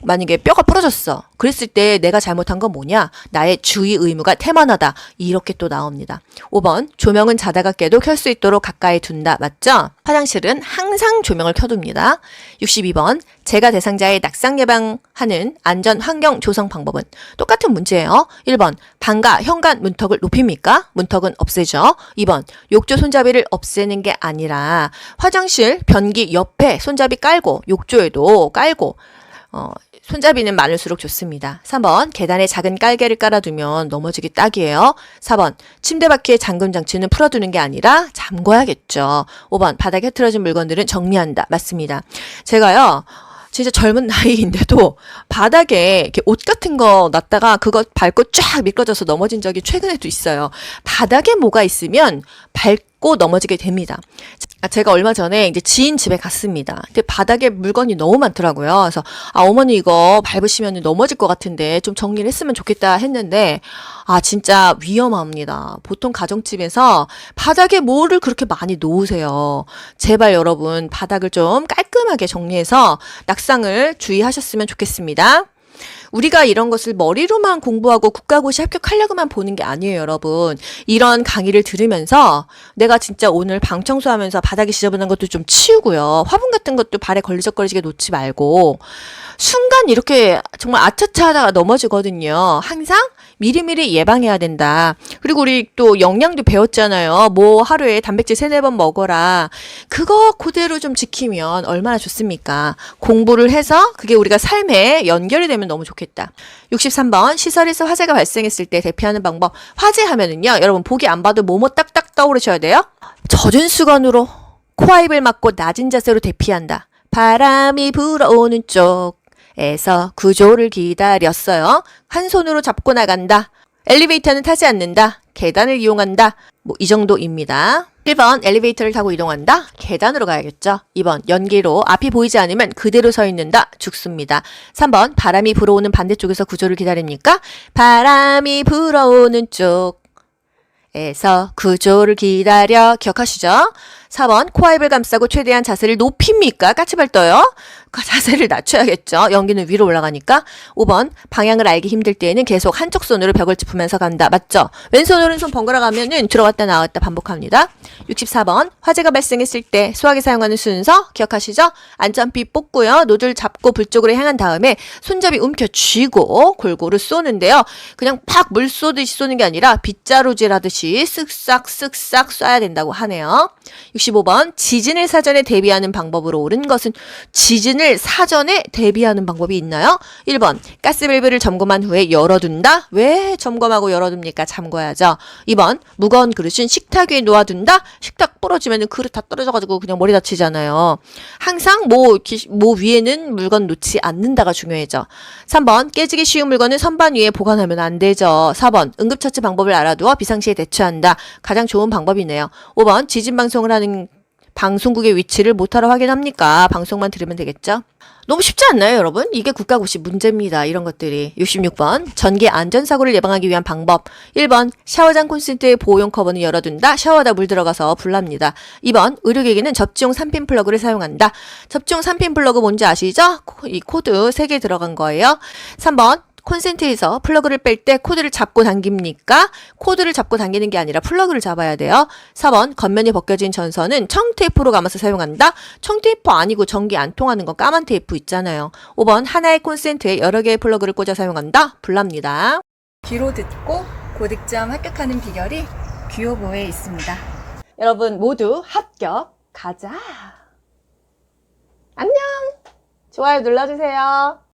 만약에 뼈가 부러졌어. 그랬을 때 내가 잘못한 건 뭐냐? 나의 주의 의무가 태만하다. 이렇게 또 나옵니다. 5번 조명은 자다가 깨도 켤 수 있도록 가까이 둔다. 맞죠? 화장실은 항상 조명을 켜둡니다. 62번 재가 대상자의 낙상 예방하는 안전 환경 조성 방법은 똑같은 문제예요. 1번 방과 현관 문턱을 높입니까? 문턱은 없애죠. 2번 욕조 손잡이를 없애는 게 아니라 화장실 변기 옆에 손잡이 깔고 욕조에도 깔고 손잡이는 많을수록 좋습니다. 3번 계단에 작은 깔개를 깔아두면 넘어지기 딱이에요. 4번 침대 바퀴의 잠금 장치는 풀어두는 게 아니라 잠궈야겠죠. 5번 바닥에 흐트러진 물건들은 정리한다. 맞습니다. 제가요 진짜 젊은 나이인데도 바닥에 이렇게 옷 같은 거 놨다가 그거 밟고 쫙 미끄러져서 넘어진 적이 최근에도 있어요. 바닥에 뭐가 있으면 밟고 넘어지게 됩니다. 제가 얼마 전에 이제 지인 집에 갔습니다. 근데 바닥에 물건이 너무 많더라고요. 그래서 어머니 이거 밟으시면 넘어질 것 같은데 좀 정리를 했으면 좋겠다 했는데 진짜 위험합니다. 보통 가정집에서 바닥에 뭐를 그렇게 많이 놓으세요. 제발 여러분 바닥을 좀 깔끔하게 정리해서 낙상을 주의하셨으면 좋겠습니다. 우리가 이런 것을 머리로만 공부하고 국가고시 합격하려고만 보는 게 아니에요, 여러분. 이런 강의를 들으면서 내가 진짜 오늘 방 청소하면서 바닥이 지저분한 것도 좀 치우고요. 화분 같은 것도 발에 걸리적거리게 놓지 말고 순간 이렇게 정말 아차차 하다가 넘어지거든요. 항상 미리미리 예방해야 된다. 그리고 우리 또 영양도 배웠잖아요. 뭐 하루에 단백질 3-4번 먹어라. 그거 그대로 좀 지키면 얼마나 좋습니까? 공부를 해서 그게 우리가 삶에 연결이 되면 너무 좋겠다. 63번 시설에서 화재가 발생했을 때 대피하는 방법. 화재 하면은요. 여러분 보기 안 봐도 뭐뭐 딱딱 떠오르셔야 돼요. 젖은 수건으로 코와입을 막고 낮은 자세로 대피한다. 바람이 불어오는 쪽에서 구조를 기다렸어요. 한 손으로 잡고 나간다. 엘리베이터는 타지 않는다. 계단을 이용한다. 뭐 이 정도입니다. 1번 엘리베이터를 타고 이동한다. 계단으로 가야겠죠. 2번 연기로 앞이 보이지 않으면 그대로 서 있는다. 죽습니다. 3번 바람이 불어오는 반대쪽에서 구조를 기다립니까? 바람이 불어오는 쪽에서 구조를 기다려. 기억하시죠? 4번 코와입을 감싸고 최대한 자세를 높입니까? 까치발 떠요. 자세를 낮춰야겠죠. 연기는 위로 올라가니까. 5번 방향을 알기 힘들 때에는 계속 한쪽 손으로 벽을 짚으면서 간다. 맞죠? 왼손 오른손 번갈아 가면은 들어갔다 나왔다 반복합니다. 64번 화재가 발생했을 때 수화기 사용하는 순서 기억하시죠? 안전비 뽑고요. 노즐 잡고 불 쪽으로 향한 다음에 손잡이 움켜쥐고 골고루 쏘는데요. 그냥 팍 물 쏘듯이 쏘는 게 아니라 빗자루질 하듯이 쓱싹 쓱싹 쏴야 된다고 하네요. 65번 지진을 사전에 대비하는 방법으로 옳은 것은 지진을 사전에 대비하는 방법이 있나요? 1번 가스밸브를 점검한 후에 열어둔다. 왜 점검하고 열어둡니까? 잠궈야죠. 2번 무거운 그릇은 식탁 위에 놓아둔다. 식탁 부러지면 그릇 다 떨어져가지고 그냥 머리 다치잖아요. 항상 뭐 위에는 물건 놓지 않는다가 중요해져. 3번 깨지기 쉬운 물건은 선반 위에 보관하면 안 되죠. 4번 응급처치 방법을 알아두어 비상시에 대처한다. 가장 좋은 방법이네요. 5번 지진 방송을 하는 방송국의 위치를 못하러 확인합니까? 방송만 들으면 되겠죠? 너무 쉽지 않나요, 여러분? 이게 국가고시 문제입니다. 이런 것들이. 66번 전기 안전사고를 예방하기 위한 방법. 1번 샤워장 콘센트의 보호용 커버는 열어둔다. 샤워하다 물 들어가서 불납니다. 2번 의료기기는 접지용 3핀 플러그를 사용한다. 접지용 3핀 플러그 뭔지 아시죠? 이 코드 3개 들어간 거예요. 3번 콘센트에서 플러그를 뺄 때 코드를 잡고 당깁니까? 코드를 잡고 당기는 게 아니라 플러그를 잡아야 돼요. 4번 겉면이 벗겨진 전선은 청테이프로 감아서 사용한다. 청테이프 아니고 전기 안 통하는 거 까만 테이프 있잖아요. 5번 하나의 콘센트에 여러 개의 플러그를 꽂아 사용한다. 불납니다. 귀로 듣고 고득점 합격하는 비결이 귀요보에 있습니다. 여러분 모두 합격. 가자. 안녕. 좋아요 눌러주세요.